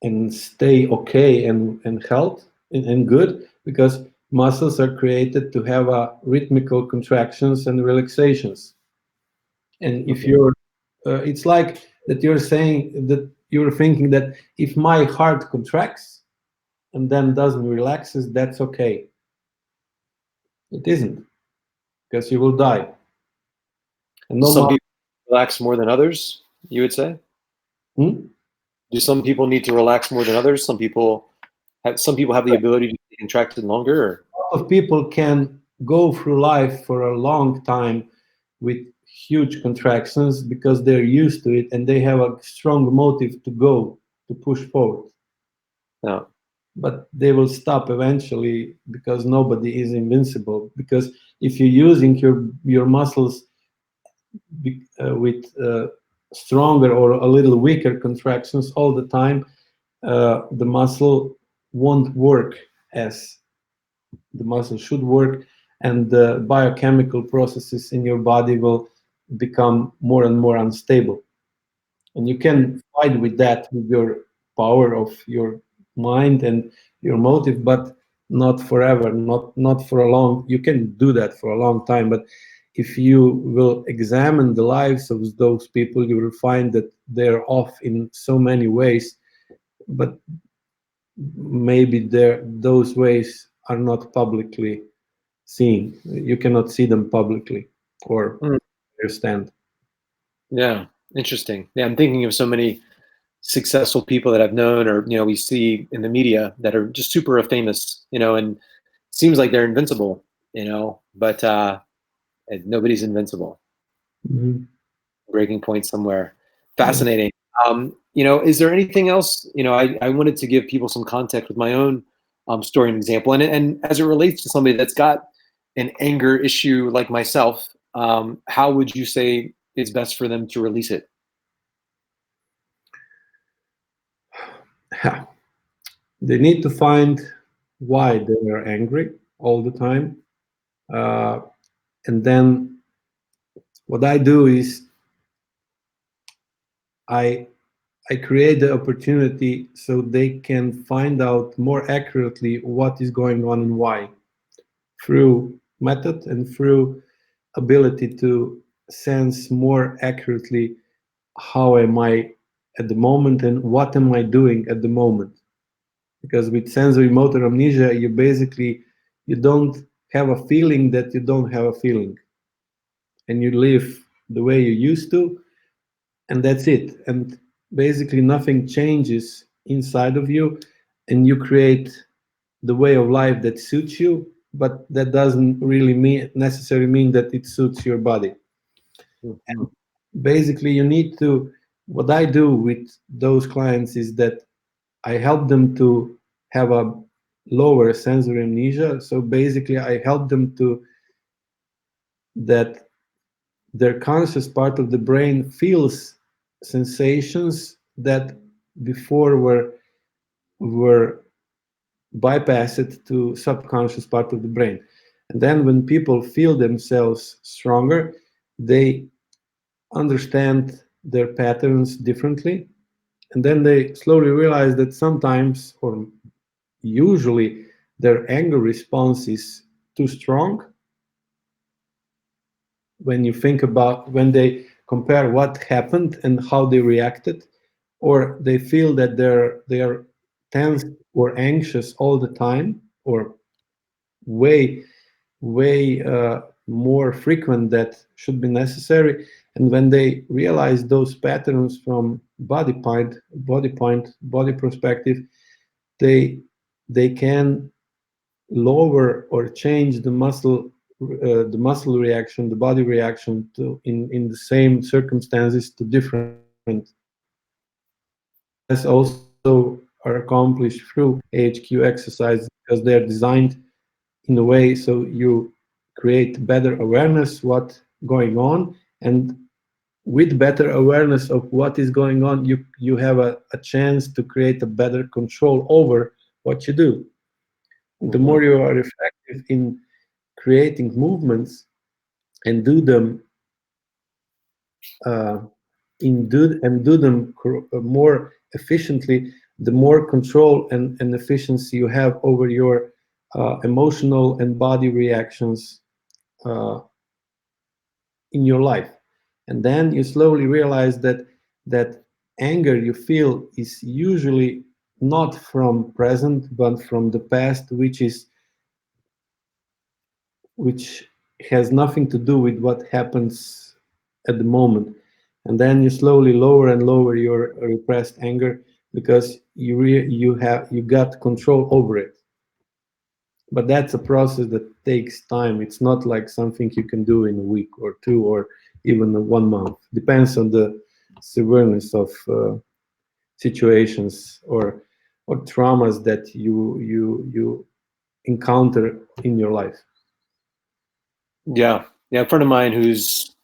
and stay okay and health and good, because muscles are created to have a rhythmical contractions and relaxations. And if you're it's like that you're saying that you're thinking that if my heart contracts and then doesn't relaxes, that's okay. It isn't, because you will die. And Do no some muscle. people relax more than others, you would say? Hmm? Do some people need to relax more than others? Some people have the ability to be contracted longer. Or? Lot of people can go through life for a long time with huge contractions because they're used to it and they have a strong motive to go to push forward. No. But they will stop eventually, because nobody is invincible. Because if you're using your muscles with stronger or a little weaker contractions all the time, the muscle won't work as the muscle should work, and the biochemical processes in your body will become more and more unstable. And you can fight with that with your power of your mind and your motive, but not forever, not for a long. You can do that for a long time, but if you will examine the lives of those people, you will find that they're off in so many ways, but maybe those ways are not publicly seen. You cannot see them publicly or Mm, understand. yeah, interesting. Yeah, I'm thinking of so many successful people that I've known, or we see in the media, that are just super famous, and seems like they're invincible, but and nobody's invincible. Mhm. Breaking point somewhere. Yeah. Fascinating. Is there anything else? I wanted to give people some context with my own story and example, and as it relates to somebody that's got an anger issue like myself, how would you say it's best for them to release it? They need to find why they are angry all the time. Uh, and then what I do is I I create the opportunity so they can find out more accurately what is going on and why, through method and through ability to sense more accurately how am I at the moment and what am I doing at the moment. Because with sensory motor amnesia, you don't have a feeling that you don't have a feeling, and you live the way you used to, and that's it. And basically nothing changes inside of you, and you create the way of life that suits you, but that doesn't really necessarily mean that it suits your body. Mhm. Basically, you need to, what I do with those clients is that I help them to have a lower sensory amnesia. So basically, I help them to that their conscious part of the brain feels sensations that before were bypassed to subconscious part of the brain. And then when people feel themselves stronger, they understand their patterns differently. And then they slowly realize that sometimes, or usually, their anger response is too strong. When you think about when they compare what happened and how they reacted, or they feel that they are tense or anxious all the time, or way more frequent that should be necessary. And when they realize those patterns from body perspective, they they can lower or change the muscle reaction, the body reaction to in the same circumstances to different. And that's also are accomplished through AHQ exercises because they're designed in a way so you create better awareness what going on, and with better awareness of what is going on, you have a chance to create a better control over what you do. The Mhm. more you are effective in creating movements and do them uh, do them more efficiently, the more control and efficiency you have over your emotional and body reactions uh, in your life. And then you slowly realize that anger you feel is usually not from present but from the past, which has nothing to do with what happens at the moment. And then you slowly lower and lower your repressed anger because you got control over it. But that's a process that takes time. It's not like something you can do in a week or two or even 1 month. Depends on the severeness of situations or traumas that you encounter in your life. Yeah, yeah. A friend of mine who's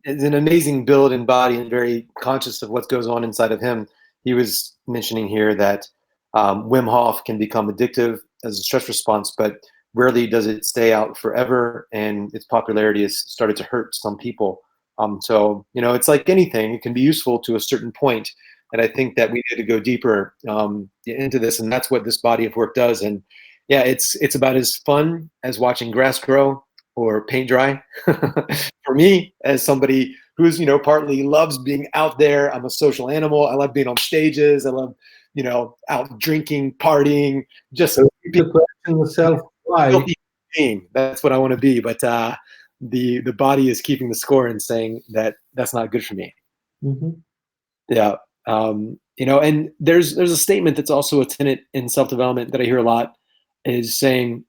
is an amazing build and body and very conscious of what goes on inside of him. He was mentioning here that Wim Hof can become addictive as a stress response, but rarely does it stay out forever, and its popularity has started to hurt some people. So it's like anything; it can be useful to a certain point, and I think that we need to go deeper into this, and that's what this body of work does. And yeah, it's about as fun as watching grass grow or paint dry. For me, as somebody who's partly loves being out there, I'm a social animal. I love being on stages. I love out drinking, partying, just So being the question yourself a why. healthy being. That's what I want to be. But the body is keeping the score and saying that that's not good for me. Mhm. Yeah. And there's a statement that's also a tenet in self-development that I hear a lot is saying,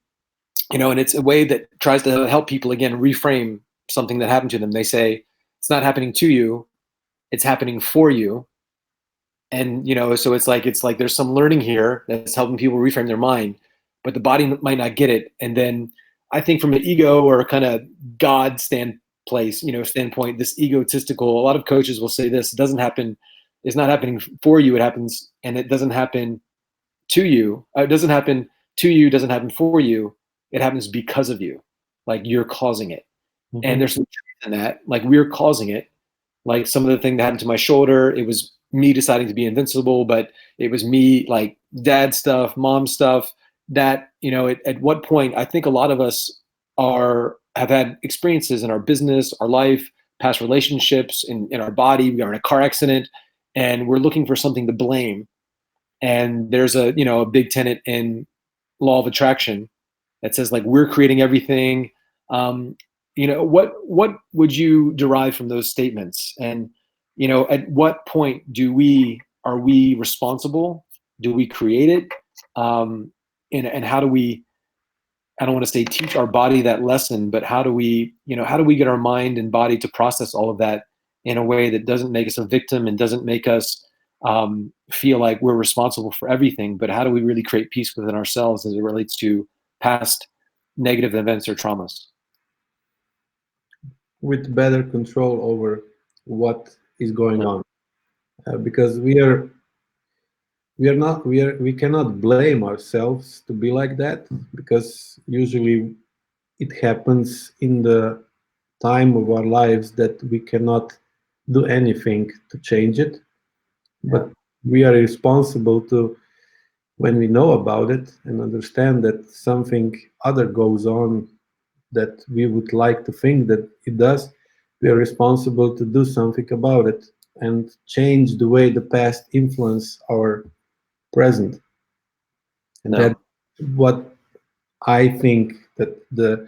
and it's a way that tries to help people again reframe something that happened to them. They say it's not happening to you, it's happening for you. And so it's like there's some learning here that's helping people reframe their mind, but the body might not get it. And then I think from an ego or kind of God standpoint, this egotistical, a lot of coaches will say this: it doesn't happen, it's not happening for you, it happens, and it doesn't happen to you. It doesn't happen to you, doesn't happen for you. It happens because of you. Like you're causing it. And Mhm. there's some truth in that. Like we're causing it. Like some of the thing that happened to my shoulder, it was me deciding to be invincible, but it was me like dad stuff, mom stuff. That at what point I think a lot of us have had experiences in our business, our life, past relationships, in our body. We are in a car accident, and we're looking for something to blame, And there's a, you know, a big tenet in law of attraction that says like we're creating everything. You know, what would you derive from those statements? And you know, at what point are we responsible? Do we create it? And how do we, I don't want to say teach our body that lesson, but how do we, you know, how do we get our mind and body to process all of that in a way that doesn't make us a victim and doesn't make us feel like we're responsible for everything, but how do we really create peace within ourselves as it relates to past negative events or traumas? With better control over what is going on, because we cannot blame ourselves to be like that, because usually it happens in the time of our lives that we cannot do anything to change it. But we are responsible to, when we know about it and understand that something other goes on that we would like to think that it does, we are responsible to do something about it and change the way the past influence our present. And No. that's what I think that the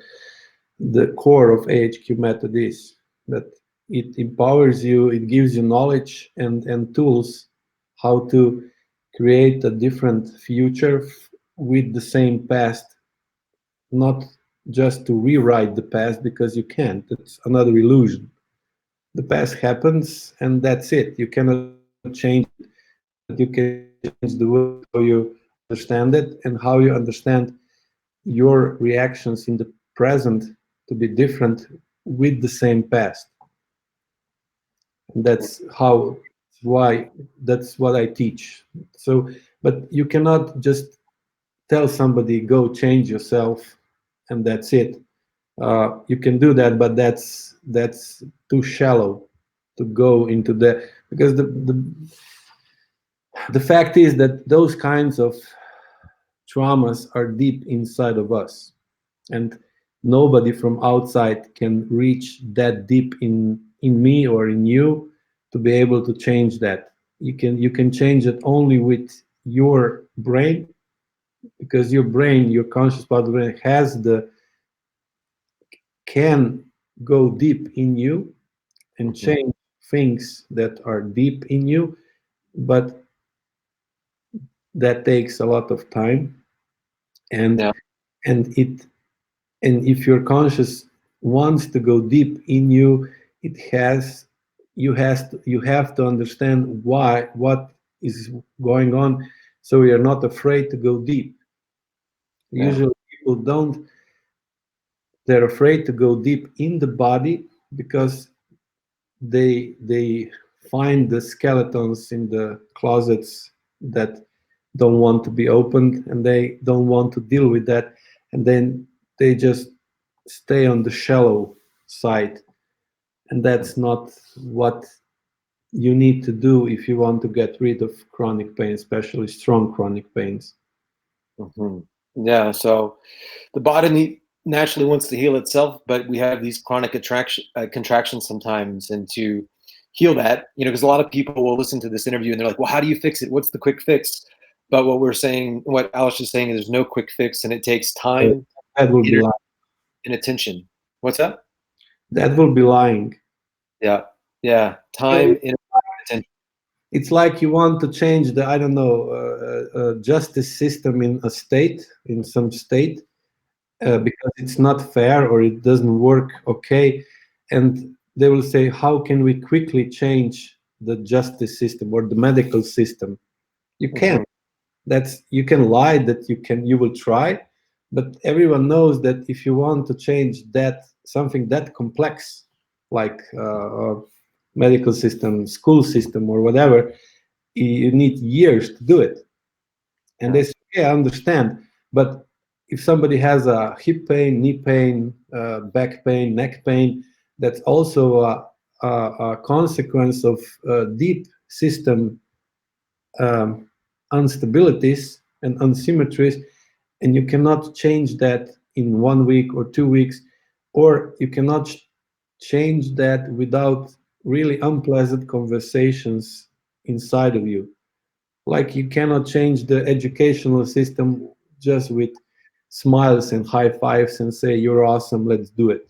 core of AHQ method is, that it empowers you, it gives you knowledge and tools how to create a different future with the same past, not just to rewrite the past, because you can't. It's another illusion. The past happens and that's it. You cannot change it, but you can change the way how you understand it and how you understand your reactions in the present to be different with the same past. And that's what I teach. So, but you cannot just tell somebody go change yourself and that's it. You can do that, but that's too shallow to go into that, because the fact is that those kinds of traumas are deep inside of us, and nobody from outside can reach that deep in me or in you to be able to change that. You can change it only with your brain, because your brain, your conscious part of the brain, can go deep in you and change things that are deep in you, but that takes a lot of time. and Yeah. and it and if your conscious wants to go deep in you, it has you have to understand what is going on, so you're not afraid to go deep. Yeah. Usually people don't, they're afraid to go deep in the body because they find the skeletons in the closets that don't want to be opened, and they don't want to deal with that, and then they just stay on the shallow side, and that's not what you need to do if you want to get rid of chronic pain, especially strong chronic pains. Mhm. Yeah. So the body naturally wants to heal itself, but we have these chronic contractions sometimes, and to heal that, you know, because a lot of people will listen to this interview and they're like, well, how do you fix it? What's the quick fix? But what we're saying, what Alice is saying, is there's no quick fix, and it takes So time, that will be energy, lying. and attention. What's that? That will be lying. Yeah. Yeah. Time, energy, attention. It's like you want to change the, I don't know, justice system in a state, in some state, because it's not fair or it doesn't work okay. And they will say, how can we quickly change the justice system or the medical system? You can't. Mhm. You can lie that you will try, but everyone knows that if you want to change that, something that complex, like medical system, school system, or whatever, you need years to do it. And Yeah. they say, okay, I understand, but if somebody has a hip pain, knee pain, back pain, neck pain, that's also a consequence of deep system um, instabilities and unsymmetries, and you cannot change that in 1 week or 2 weeks, or you cannot change that without really unpleasant conversations inside of you. like you cannot change the educational system just with smiles and high fives and say you're awesome, let's do it,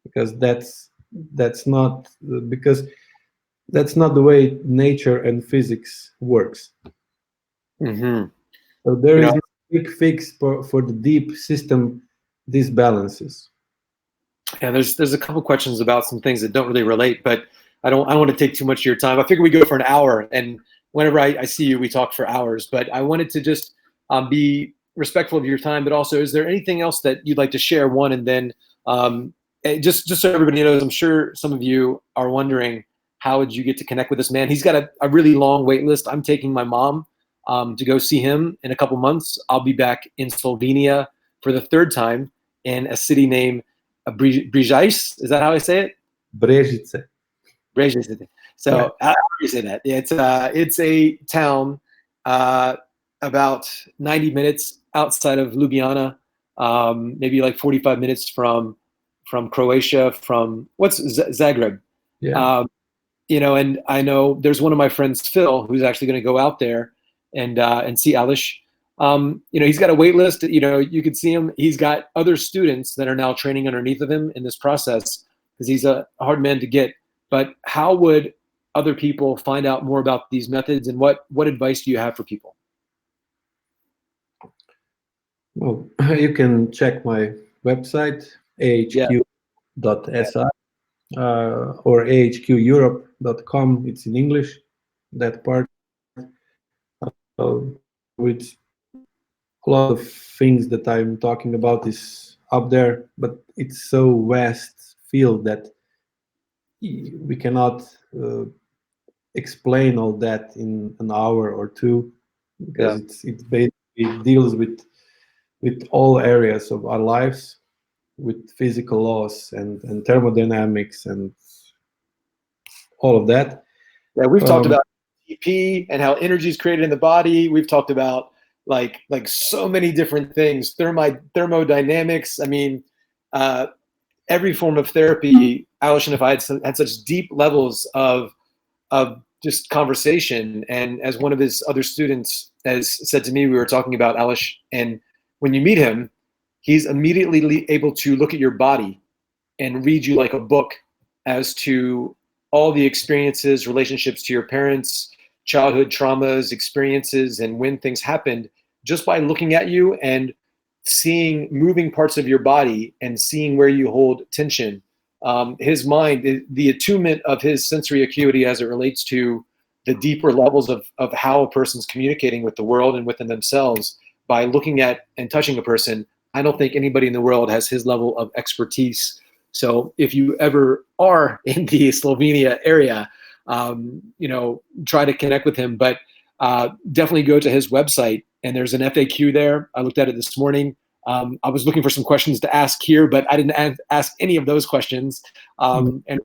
because that's not because that's not the way nature and physics works. Mm-hmm. So there You is know, no quick fix for the deep system disbalances. and there's a couple questions about some things that don't really relate, but I don't want to take too much of your time. I figure we go for an hour, and whenever I see you, we talk for hours. But I wanted to just be respectful of your time. But also, is there anything else that you'd like to share? One, and then just so everybody knows, I'm sure some of you are wondering, how did you get to connect with this man? He's got a really long wait list. I'm taking my mom to go see him in a couple months. I'll be back in Slovenia for the third time in a city named Brežice. Is that how I say it? Brežice. Brežice. So how do you say that? Yeah, it's a town about 90 minutes outside of Ljubljana, maybe like 45 minutes from Croatia, from Zagreb. Yeah. And I know there's one of my friends, Phil, who's actually going to go out there and see Alish. He's got a wait list. You can see him. He's got other students that are now training underneath of him in this process because he's a hard man to get. But how would other people find out more about these methods, and what advice do you have for people? Well, you can check my website, ahq.si, or ahqeurope.com. It's in English, that part. With a lot of things that I'm talking about is up there, but it's so vast field that we cannot explain all that in an hour or two, because it basically deals with all areas of our lives, with physical laws and thermodynamics and all of that. Yeah, we've talked about ATP and how energy is created in the body. We've talked about like so many different things, thermodynamics. I mean, every form of therapy. Alish and if I had such deep levels of just conversation, and as one of his other students has said to me, we were talking about Alish, and when you meet him, he's immediately able to look at your body and read you like a book as to all the experiences, relationships to your parents, childhood traumas, experiences, and when things happened, just by looking at you and seeing moving parts of your body and seeing where you hold tension. His mind, the attunement of his sensory acuity as it relates to the deeper levels of how a person's communicating with the world and within themselves by looking at and touching a person. I don't think anybody in the world has his level of expertise. So if you ever are in the Slovenia area, try to connect with him, but definitely go to his website, and there's an FAQ there. I looked at it this morning. I was looking for some questions to ask here, but I didn't ask any of those questions, and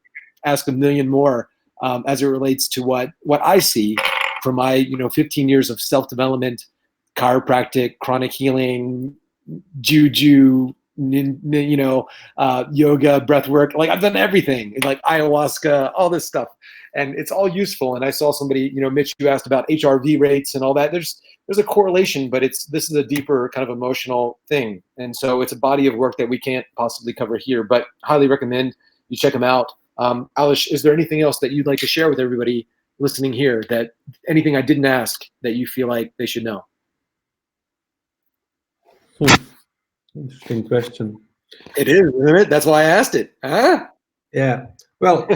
ask a million more as it relates to what I see from my 15 years of self-development, chiropractic, chronic healing, juju, yoga, breath work. Like I've done everything, like ayahuasca, all this stuff, and it's all useful. And I saw somebody, Mitch, you asked about HRV rates and all that. There's a correlation, but this is a deeper kind of emotional thing, and so it's a body of work that we can't possibly cover here. But highly recommend you check them out. Alish, is there anything else that you'd like to share with everybody listening here? That anything I didn't ask that you feel like they should know? Interesting question. It is, isn't it? That's why I asked it. Huh? Yeah. Well,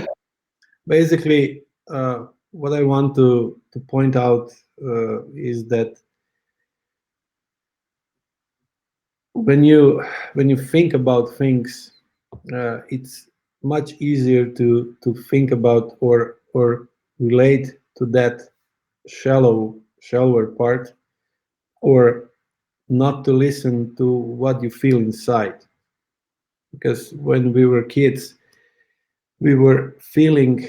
basically, what I want to point out is that when you think about things, it's much easier to think about or relate to that shallower part, or not to listen to what you feel inside. Because when we were kids, we were feeling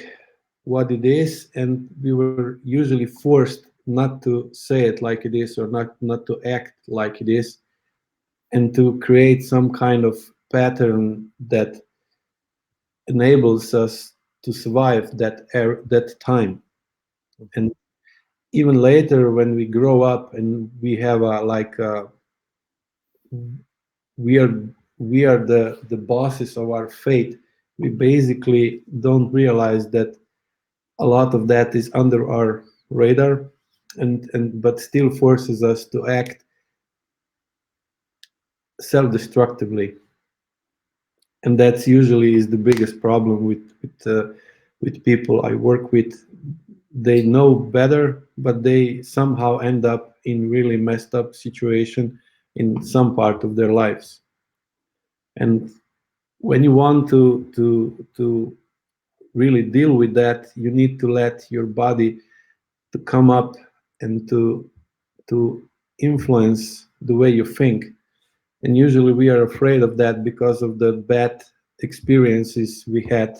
what it is, and we were usually forced not to say it like it is, or not to act like it is, and to create some kind of pattern that enables us to survive that time. And even later when we grow up and we have a like we are we are the bosses of our fate, we basically don't realize that a lot of that is under our radar, and but still forces us to act self-destructively. And that's usually is the biggest problem with people I work with. They know better, but they somehow end up in really messed up situation in some part of their lives. And when you want to really deal with that, you need to let your body to come up and to influence the way you think. And usually we are afraid of that because of the bad experiences we had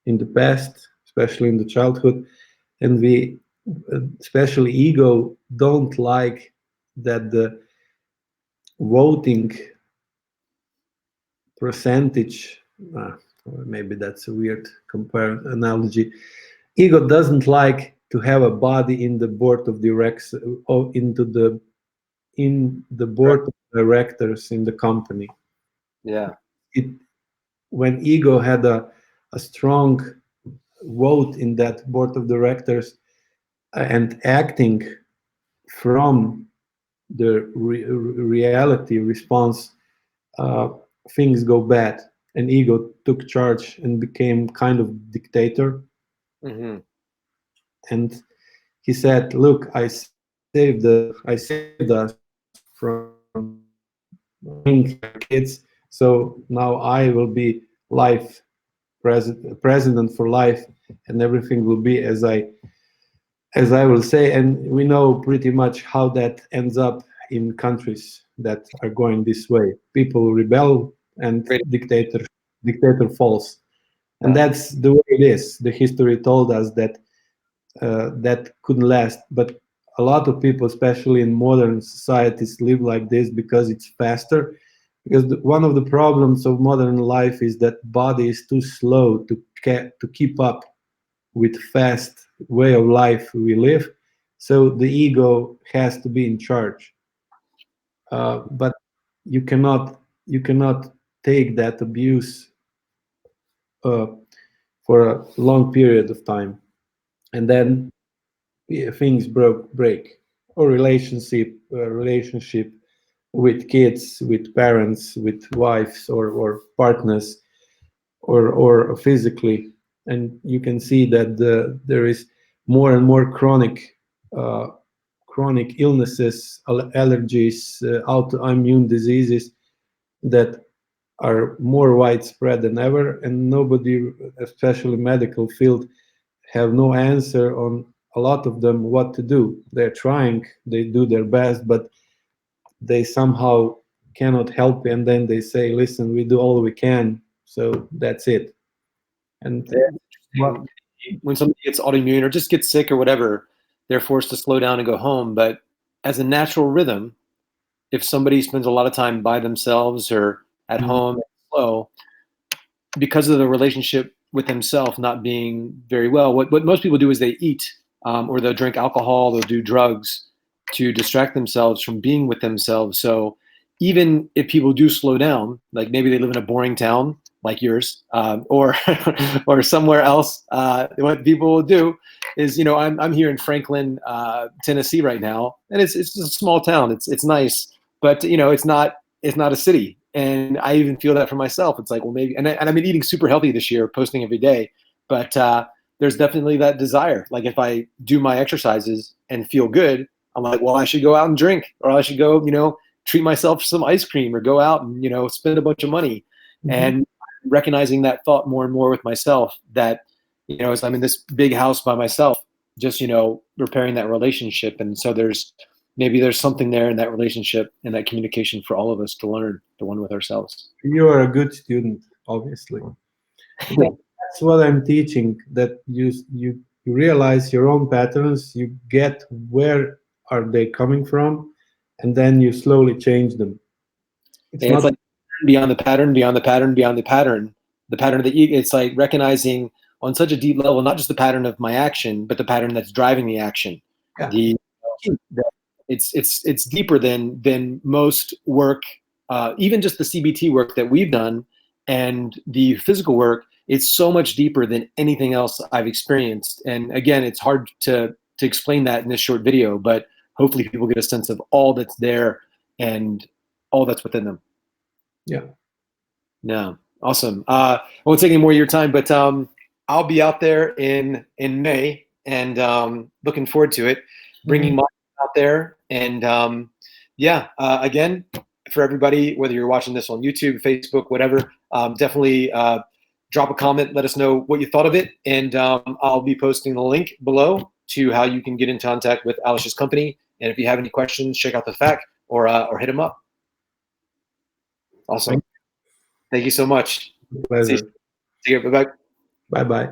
in the past, especially in the childhood. And we, especially ego, don't like that the voting percentage, or maybe that's a weird compare analogy. Ego doesn't like to have a body in the board of directors, or in the board of directors in the company. Yeah. It when ego had a strong vote in that board of directors, and acting from the reality response, uh, things go bad, and ego took charge and became kind of dictator. Hmm. And he said, look, I saved us from being like kids, so now I will be life president for life, and everything will be as I will say. And we know pretty much how that ends up in countries that are going this way. People rebel and Great. dictator falls. And Yeah. that's the way it is. The history told us that that couldn't last. But a lot of people, especially in modern societies, live like this because it's faster. Because one of the problems of modern life is that body is too slow to keep up with fast way of life we live. So the ego has to be in charge. But you cannot take that abuse uh, for a long period of time, and then things break, or relationship with kids, with parents, with wives, or partners, or physically. And you can see that there is more and more uh, chronic illnesses, allergies, autoimmune diseases that are more widespread than ever, and nobody, especially medical field, have no answer on a lot of them what to do. They're trying, they do their best, but they somehow cannot help, and then they say, listen, we do all we can, so that's it. And Yeah, what it's interesting. When somebody gets autoimmune or just gets sick or whatever, they're forced to slow down and go home. But as a natural rhythm, if somebody spends a lot of time by themselves or at home slow, because of the relationship with themselves not being very well, what most people do is they eat, or they'll drink alcohol, they'll do drugs to distract themselves from being with themselves. So even if people do slow down, like maybe they live in a boring town like yours, or or somewhere else, what people will do is, I'm here in Franklin, Tennessee right now, and it's just a small town. It's nice, but it's not a city. And I even feel that for myself. It's like, well, maybe, and I've been eating super healthy this year, posting every day, but there's definitely that desire. Like if I do my exercises and feel good, I'm like, well, I should go out and drink, or I should go, treat myself some ice cream, or go out and, spend a bunch of money. Mhm. And recognizing that thought more and more with myself, that, as I'm in this big house by myself, just, repairing that relationship. And so maybe there's something there in that relationship and that communication for all of us to learn, the one with ourselves. You are a good student, obviously. That's what I'm teaching. That you realize your own patterns, you get where are they coming from, and then you slowly change them. It's And it's not. like beyond the pattern, beyond the pattern, beyond the pattern of the ego. It's like recognizing on such a deep level, not just the pattern of my action, but the pattern that's driving the action. The it's deeper than most work, even just the CBT work that we've done and the physical work. It's so much deeper than anything else I've experienced. And again, it's hard to explain that in this short video, but hopefully people get a sense of all that's there and all that's within them. Yeah. No, awesome. I won't take any more of your time, but I'll be out there in May, and looking forward to it, bringing my out there. And yeah, again, for everybody, whether you're watching this on YouTube, Facebook, whatever, definitely drop a comment, let us know what you thought of it, and I'll be posting the link below to how you can get in contact with Alish's company. And if you have any questions, check out the FAQ or hit him up. Awesome. Thank you so much. Pleasure. See you. Bye-bye. Bye-bye.